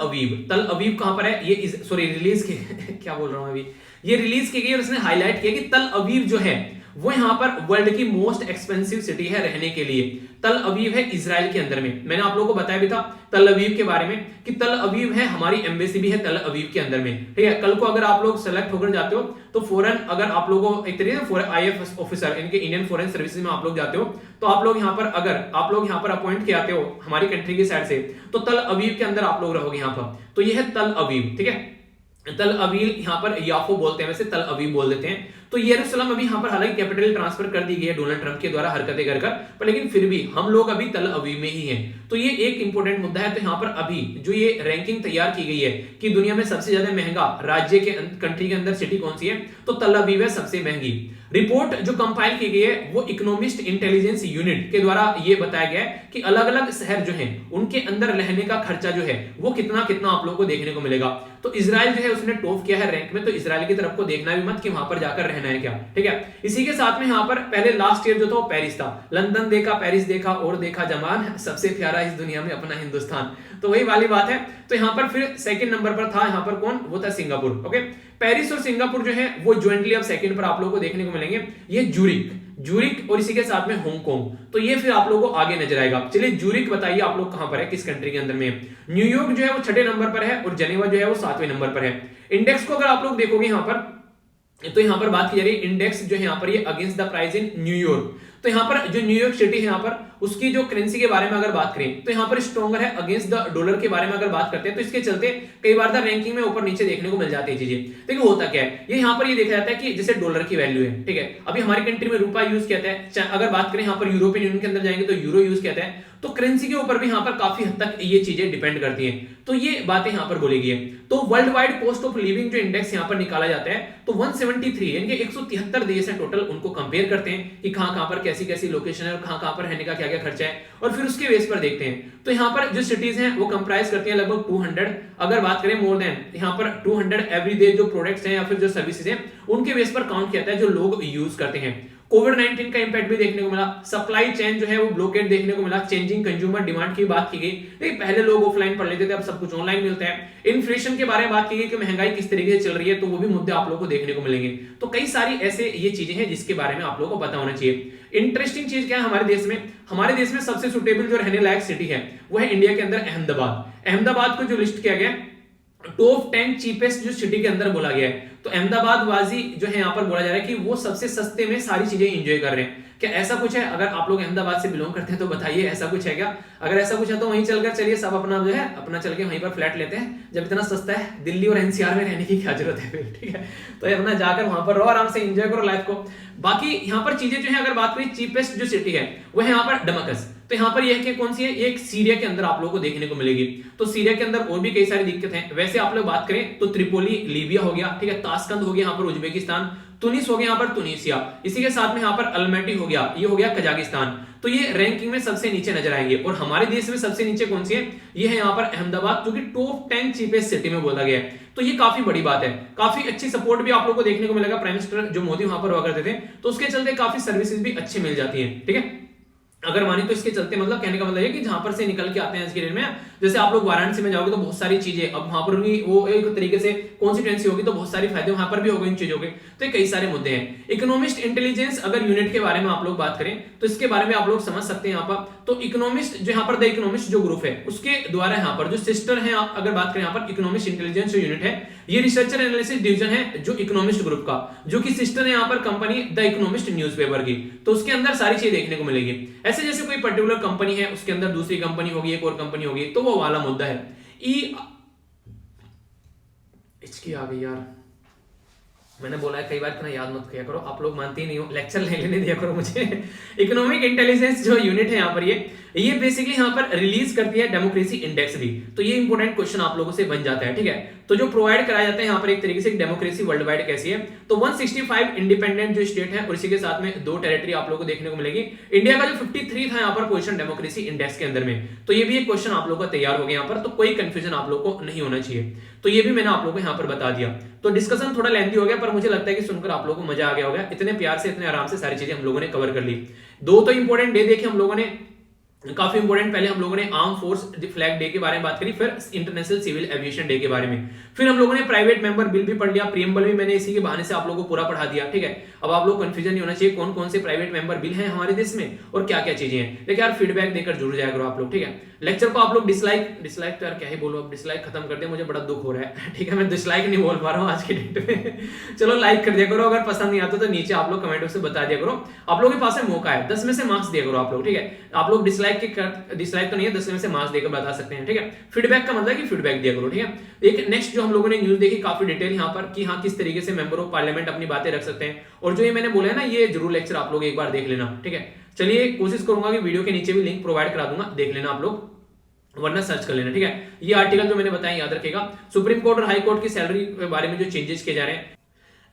अवीव कहां पर है, ये सॉरी रिलीज की क्या बोल रहा हूं अभी, ये रिलीज की गई और इसने हाईलाइट किया कि तल अवीव जो है वो यहाँ पर वर्ल्ड की मोस्ट एक्सपेंसिव सिटी है रहने के लिए। तल अवीव है इजराइल के अंदर में, मैंने आप लोगों को बताया भी था तल अवीव के बारे में कि तल अवीव है, हमारी एम्बेसी भी है तल अवीव के अंदर में, ठीक है। कल को अगर आप लोग सेलेक्ट होकर जाते हो तो फॉरेन, अगर आप लोगों को एक तरीके से IAF ऑफिसर, इनके इंडियन फॉरेन सर्विसेज में आप लोग जाते हो तो आप लोग यहाँ पर, अगर आप लोग यहाँ पर अपॉइंट किए आते हो हमारी कंट्री की साइड से, तो तल अवीव के अंदर आप लोग रहोगे यहाँ पर। तो ये है तल अवीव, ठीक है। तल अवीव यहाँ पर याफो बोलते हैं, वैसे तल अवीव बोल देते हैं। तो यरूशलेम अभी यहाँ पर हालांकि कैपिटल ट्रांसफर कर दी गई है डोनाल्ड ट्रंप के द्वारा हरकतें कर, पर लेकिन फिर भी हम लोग अभी तल अवीव में ही हैं। तो ये एक इंपॉर्टेंट मुद्दा है। तो यहाँ पर अभी जो ये रैंकिंग तैयार की गई है कि दुनिया में सबसे ज्यादा महंगा राज्य के कंट्री के अंदर सिटी कौन सी है, तो तल अवीव है सबसे महंगी। रिपोर्ट जो कंपाइल की गई है वो इकोनॉमिस्ट इंटेलिजेंस यूनिट के द्वारा ये बताया गया है कि अलग अलग शहर जो हैं उनके अंदर रहने का खर्चा जो है वो कितना कितना आप लोगों को देखने को मिलेगा। तो इजराइल जो है उसने टॉप किया है रैंक में, तो इजराइल की तरफ को देखना भी मत कि वहां पर जाकर रहना है क्या, ठीक है। इसी के साथ में यहाँ पर पहले लास्ट ईयर जो था वो पेरिस था, लंदन देखा, पेरिस देखा और देखा जमान, सबसे प्यारा इस दुनिया में अपना हिंदुस्तान, तो वही वाली बात है। तो यहाँ पर फिर सेकंड नंबर पर था यहाँ पर कौन, वो था सिंगापुर, ओके। पेरिस और सिंगापुर जो है वो ज्वाइंटली अब सेकंड पर आप लोगों को देखने को मिलेंगे। ये जूरिक और इसी के साथ में हांगकांग, तो ये फिर आप लोगों को आगे नजर आएगा। चलिए जूरिक बताइए आप लोग कहां पर है, किस कंट्री के अंदर में है। न्यूयॉर्क जो है वो 6ठे नंबर पर है और जेनेवा जो है वो 7वें नंबर पर है। इंडेक्स को अगर आप लोग देखोगे यहाँ पर, तो यहाँ पर बात की जा रही है इंडेक्स जो है यहाँ पर ये against the price in New York. तो यहाँ पर जो न्यूयॉर्क सिटी है यहाँ पर उसकी जो करेंसी के बारे में अगर बात करें तो यहाँ पर स्ट्रॉन्गर है अगेंस्ट द डॉलर के बारे में अगर बात करते हैं, तो इसके चलते कई बार द रैंकिंग में ऊपर नीचे देखने को मिल जाती है चीजें। देखिए होता क्या है, ये यहाँ पर ये देखा जाता है कि जैसे डॉलर की वैल्यू है, ठीक है, अभी हमारी कंट्री में रुपया यूज किया जाता है, अगर बात करें यहाँ पर यूरोपियन यूनियन के अंदर जाएंगे तो यूरो यूज किया जाता है, तो करेंसी के ऊपर भी यहाँ पर काफी हद तक ये चीजें डिपेंड करती हैं। तो ये बातें यहाँ पर बोली गई है। तो world wide cost of living जो इंडेक्स यहाँ पर निकाला जाता है तो 173 यानी 173 देश है टोटल, उनको कंपेयर करते हैं कि कहां पर कैसी कैसी लोकेशन है और कहां पर रहने का क्या क्या खर्चा है, और फिर उसके बेस पर देखते हैं। तो यहाँ पर जो सिटीज हैं वो कंप्राइज करती हैं लगभग 200, अगर बात करें मोर देन यहाँ पर 200 एवरीडे जो प्रोडक्ट्स हैं या फिर जो सर्विसेज हैं उनके बेस पर काउंट किया जाता है जो लोग यूज करते हैं। कोविड-19 का इंपैक्ट भी देखने को मिला, सप्लाई चेन जो है वो ब्लॉकेड देखने को मिला, चेंजिंग कंज्यूमर डिमांड की बात की गई। देखिए पहले लोग ऑफलाइन पढ़ लेते थे, अब सब कुछ ऑनलाइन मिलता है। इन्फ्लेशन के बारे में बात की गई कि महंगाई किस तरीके से चल रही है, तो वो भी मुद्दे आप लोगों को देखने को मिलेंगे। तो कई सारी ऐसे ये चीजें हैं जिसके बारे में आप लोगों को पता होना चाहिए। इंटरेस्टिंग चीज क्या है हमारे देश में सबसे सुटेबल जो रहने लायक सिटी है वो है इंडिया के अंदर अहमदाबाद। अहमदाबाद को जो लिस्ट किया गया टॉप 10 चीपेस्ट जो सिटी के अंदर बोला गया है, तो अहमदाबाद वाजी जो है यहाँ पर बोला जा रहा है कि वो सबसे सस्ते में सारी चीजें एंजॉय कर रहे हैं। क्या ऐसा कुछ है? अगर आप लोग अहमदाबाद से बिलोंग करते हैं तो बताइए ऐसा कुछ है क्या? अगर ऐसा कुछ है तो वहीं चलकर चलिए, सब अपना जो है अपना चल के वहीं पर फ्लैट लेते हैं, जब इतना सस्ता है। दिल्ली और एनसीआर में रहने की क्या जरूरत है फिर, ठीक है? तो अपना जाकर वहां पर रहो, आराम से एंजॉय करो लाइफ को। बाकी यहाँ पर चीजें जो है अगर बात करें चीपेस्ट जो सिटी है वो है यहाँ पर दमकस। तो यहाँ पर यह कौन सी है? एक सीरिया के अंदर आप लोगों को देखने को मिलेगी। तो सीरिया के अंदर और भी कई सारी दिक्कत है। वैसे आप लोग बात करें तो त्रिपोली लीबिया हो गया, ठीक है, ताशकंद हो गया यहाँ पर उज्बेकिस्तान, तुनिस हो गया यहाँ पर तुनिसिया, इसी के साथ में यहाँ पर अल्मेटी हो गया, ये हो गया कजाकिस्तान। तो ये रैंकिंग में सबसे नीचे नजर आएंगे। और हमारे देश में सबसे नीचे कौन सी है? ये है यहाँ पर अहमदाबाद, जो कि टॉप 10 चीपेस्ट सिटी में बोला गया है। तो ये काफी बड़ी बात है। काफी अच्छी सपोर्ट भी आप लोगों को देखने को मिलेगा। प्राइम मिनिस्टर जो मोदी वहां पर हुआ करते थे, तो उसके चलते काफी सर्विसेज भी अच्छी मिल जाती है, ठीक है। अगर मानी तो इसके चलते मतलब कहने का मतलब है कि जहां पर से निकल के आते हैं आज के डेट में, जैसे आप लोग वाराणसी में जाओगे तो बहुत सारी चीजें, अब वहां पर भी वो एक तरीके से कॉन्स्टिट्यूएंसी होगी तो बहुत सारी फायदे वहां पर भी होंगे इन चीजों के। तो ये कई सारे मुद्दे हैं। इकोनॉमिस्ट इंटेलिजेंस अगर यूनिट के बारे में आप लोग बात करें तो इसके बारे में आप लोग समझ सकते हैं यहाँ पर। तो इकोनॉमिस्ट जो यहाँ पर द इकोनॉमिस्ट जो ग्रुप है उसके द्वारा यहाँ पर जो सिस्टर है, अगर बात करें यहाँ पर इकोनॉमिस्ट इंटेलिजेंस जो यूनिट है, ये रिसर्चर एनालिसिस डिवीजन है जो इकोनॉमिस्ट ग्रुप का, जो कि सिस्टर है यहाँ पर कंपनी द इकोनॉमिस्ट न्यूज़पेपर की। तो उसके अंदर सारी चीजें देखने को मिलेगी। ऐसे जैसे कोई पर्टिकुलर कंपनी है, उसके अंदर दूसरी कंपनी होगी, एक और कंपनी होगी, तो वो वाला मुद्दा है। इसकी आ गई यार, मैंने बोला है कई बार इतना याद मत किया करो, आप लोग मानते ही नहीं हो, लेक्चर लेने दिया करो मुझे। इकोनॉमिक इंटेलिजेंस जो यूनिट है यहाँ पर ये बेसिकली यहाँ पर रिलीज करती है डेमोक्रेसी इंडेक्स भी। तो ये इंपॉर्टेंट क्वेश्चन आप लोगों से बन जाता है, ठीक है। तो जो प्रोवाइड कराया जाता है यहाँ पर एक तरीके से डेमोक्रेसी वर्ल्ड वाइड कैसी है, तो 165 इंडिपेंडेंट जो स्टेट है और इसी के साथ में 2 टेरिटरी आप लोगों को देखने को मिलेगी। इंडिया का जो 53 था यहाँ पर पोजीशन डेमोक्रेसी इंडेक्स के अंदर में, तो ये भी एक क्वेश्चन आप लोगों का तैयार हो गया यहाँ पर, तो कोई कंफ्यूजन आप लोगों को नहीं होना चाहिए। तो ये भी मैंने आप लोगों को यहाँ पर बता दिया। तो डिस्कशन थोड़ा लेंथी हो गया, पर मुझे लगता है कि सुनकर आप लोगों को मजा आ गया होगा। इतने प्यार से इतने आराम से सारी चीजें हम लोगों ने कवर कर ली। 2 तो इंपॉर्टेंट डे देखे हम लोगों ने, काफी इंपॉर्टेंट। पहले हम लोगों ने आर्म फोर्स फ्लैग डे के बारे में बात करी, फिर इंटरनेशनल सिविल एविएशन डे के बारे में, फिर हम लोगों ने प्राइवेट मेंबर बिल भी पढ़ लिया, प्रीएम्बल भी मैंने इसी के बहाने से आप लोगों को पूरा पढ़ा दिया, ठीक है। अब आप लोग कंफ्यूजन नहीं होना चाहिए कौन कौन से प्राइवेट मेंबर बिल हैं हमारे देश में और क्या क्या चीजें हैं। देखिए यार फीडबैक देकर जुड़ जाया करो आप लोग, ठीक है। लेक्चर को आप लोग डिसलाइक तो यार क्या ही बोलो, अब डिसलाइक खत्म कर दिया, मुझे बड़ा दुख हो रहा है, ठीक है। मैं डिसलाइक नहीं बोल पा रहा हूँ आज की डेट में। चलो लाइक कर दिया करो, अगर पसंद नहीं आता तो नीचे आप लोग कमेंट से बता दिया करो। आप लोगों के पास में मौका है, 10 में से मार्क्स दिया करो आप लोग, ठीक है। आप लोग डिसलाइक तो नहीं है, 10 में से मार्क्स देकर बता सकते हैं, ठीक है। फीडबैक का मतलब है कि फीडबैक दिया करो, ठीक है। एक नेक्स्ट जो हम लोगों ने न्यूज देखी काफी डिटेल यहाँ पर कि हाँ किस तरीके से मेंबर ऑफ पार्लियामेंट अपनी बातें रख सकते हैं, और जो ये मैंने बोला है ना, ये जरूर लेक्चर आप लोग एक बार देख लेना, ठीक है। चलिए कोशिश करूंगा कि वीडियो के नीचे भी लिंक प्रोवाइड करा दूंगा, देख लेना आप लोग, वरना सर्च कर लेना, ठीक है। ये आर्टिकल जो मैंने बताया याद रखेगा। सुप्रीम कोर्ट और हाई कोर्ट की सैलरी के बारे में जो चेंजेस किए जा रहे हैं,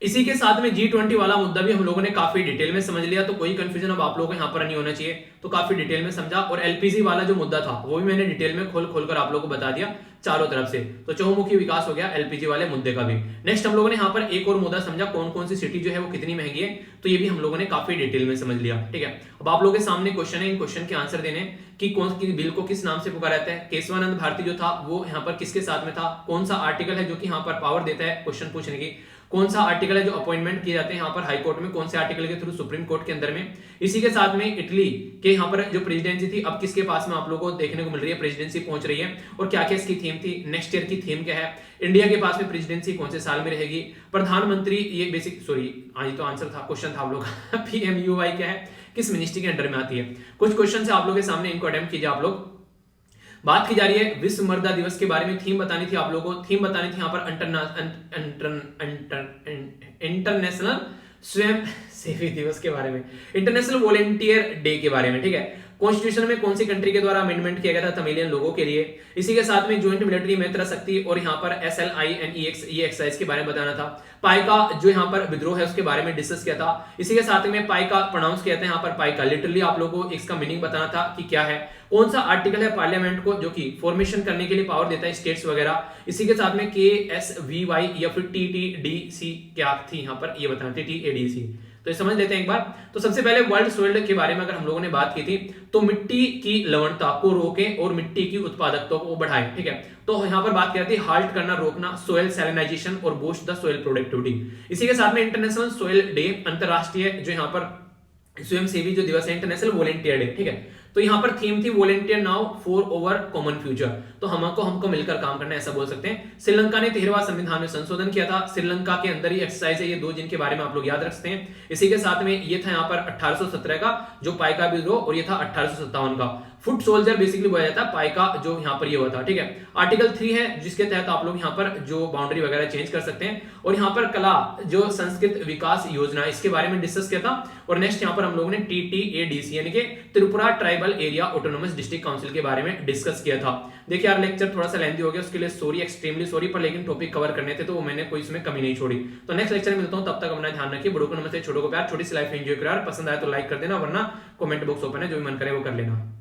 इसी के साथ में G20 वाला मुद्दा भी हम लोगों ने काफी डिटेल में समझ लिया। तो कोई कंफ्यूजन अब आप लोगों को यहाँ पर नहीं होना चाहिए, तो काफी डिटेल में समझा। और एलपीजी वाला जो मुद्दा था वो भी मैंने डिटेल में खोल कर आप लोगों को बता दिया चारों तरफ से। तो चहुमुखी विकास हो गया एलपीजी वाले मुद्दे का भी। नेक्स्ट हम लोगों ने यहाँ पर एक और मुद्दा समझा, कौन कौन सी सिटी जो है वो कितनी महंगी है, तो ये भी हम लोगों ने काफी डिटेल में समझ लिया, ठीक है। अब आप लोगों के सामने क्वेश्चन है, इन क्वेश्चन के आंसर देने कि कौन सी बिल को किस नाम से पुकारा जाता है। केशवानंद भारती जो था वो यहाँ पर किसके साथ में था, कौन सा आर्टिकल है जो कि यहाँ पर पावर देता है क्वेश्चन पूछने की, कौन सा आर्टिकल है जो अपॉइंटमेंट किए जाते हैं यहाँ पर हाई कोर्ट में, कौन से आर्टिकल के थ्रू सुप्रीम कोर्ट के अंदर में। इसी के साथ में इटली के यहाँ पर जो प्रेसिडेंसी थी अब किसके पास में आप लोगों को देखने को मिल रही है, प्रेसिडेंसी पहुंच रही है, और क्या क्या इसकी थीम थी, नेक्स्ट ईयर की थीम क्या है, इंडिया के पास में प्रेसिडेंसी कौन से साल में रहेगी, प्रधानमंत्री ये बेसिक आज तो आंसर था, क्वेश्चन था आप लोग का PMUY क्या है, किस मिनिस्ट्री के अंडर में आती है। कुछ क्वेश्चन से आप लोगों के सामने, इनको अटेम्प्ट कीजिए आप लोग। बात की जा रही है विश्व मृदा दिवस के बारे में, थीम बतानी थी आप लोगों को, थीम बतानी थी यहाँ पर इंटरनेशनल स्वयं सेवी दिवस के बारे में, इंटरनेशनल वॉलेंटियर डे के बारे में, ठीक है। कॉन्स्टिट्यूशन में कौन सी कंट्री के द्वारा अमेंडमेंट किया गया था, तमिलियन लोगों के लिए। इसी के साथ में ज्वाइंट मिलिट्री मित्र शक्ति और यहाँ पर SLINEX ये एक्सरसाइज के बारे में बताना था। पाई का जो यहाँ पर विद्रोह है उसके बारे में डिस्कस किया था। इसी के साथ में पाई का प्रोनाउंस किया था यहाँ पर पाई का, लिटरली आप लोगों को इसका मीनिंग बताना था कि क्या है। कौन सा आर्टिकल है पार्लियामेंट को जो कि फॉर्मेशन करने के लिए पावर देता है स्टेट्स वगैरह। इसी के साथ में KSVY या फिर TTDC क्या थी यहाँ पर ये बताना, TTADC तो ये समझ लेते हैं एक बार। तो सबसे पहले वर्ल्ड सोइल के बारे में अगर हम लोगों ने बात की थी, तो मिट्टी की लवणता को रोके और मिट्टी की उत्पादकता को बढ़ाए, ठीक है। तो यहाँ पर बात करते हैं हाल्ट करना, रोकना, सोइल सैलिनाइजेशन और बूस्ट द सोइल प्रोडक्टिविटी। इसी के साथ में इंटरनेशनल सोइल डे, अंतरराष्ट्रीय जो यहाँ पर स्वयंसेवी जो दिवस है, इंटरनेशनल वॉलेंटियर डे, ठीक है। तो यहाँ पर थीम थी volunteer now for over common future, तो हमको मिलकर काम करना है, ऐसा बोल सकते हैं। श्रीलंका ने 13वां संविधान में संशोधन किया था। श्रीलंका के अंदर ही एक्सरसाइज है ये दो, जिनके बारे में आप लोग याद रख सकते हैं। इसी के साथ में ये था यहाँ पर 1817 का जो पाइका विद्रोह, और ये था 1857 का। फुट सोल्जर बेसिकली बोला जाता है पाइका जो यहाँ पर ये हुआ था, ठीक है। आर्टिकल 3 है जिसके तहत आप लोग यहाँ पर जो बाउंड्री वगैरह चेंज कर सकते हैं। और यहाँ पर कला जो संस्कृत विकास योजना, इसके बारे में डिस्कस किया था। और नेक्स्ट यहाँ पर हम लोगों ने TTADC यानी कि Tripura tribal area autonomous district council के बारे में डिस्कस किया था। देखिए यार लेक्चर थोड़ा सा लेंथी हो गया, उसके लिए सॉरी, एक्सट्रीमली सॉरी, पर लेकिन टॉपिक कवर करने थे तो वो मैंने कोई इसमें कमी नहीं छोड़ी। तो नेक्स्ट लेक्चर में मिलता हूं, तब तक अपना ध्यान रखिए, बड़ों को नमस्ते, छोटों को प्यार, छोटी सी लाइफ एंजॉय करो यार। पसंद आया तो लाइक कर देना, वरना कमेंट बॉक्स ओपन है, जो भी मन करे वो कर लेना।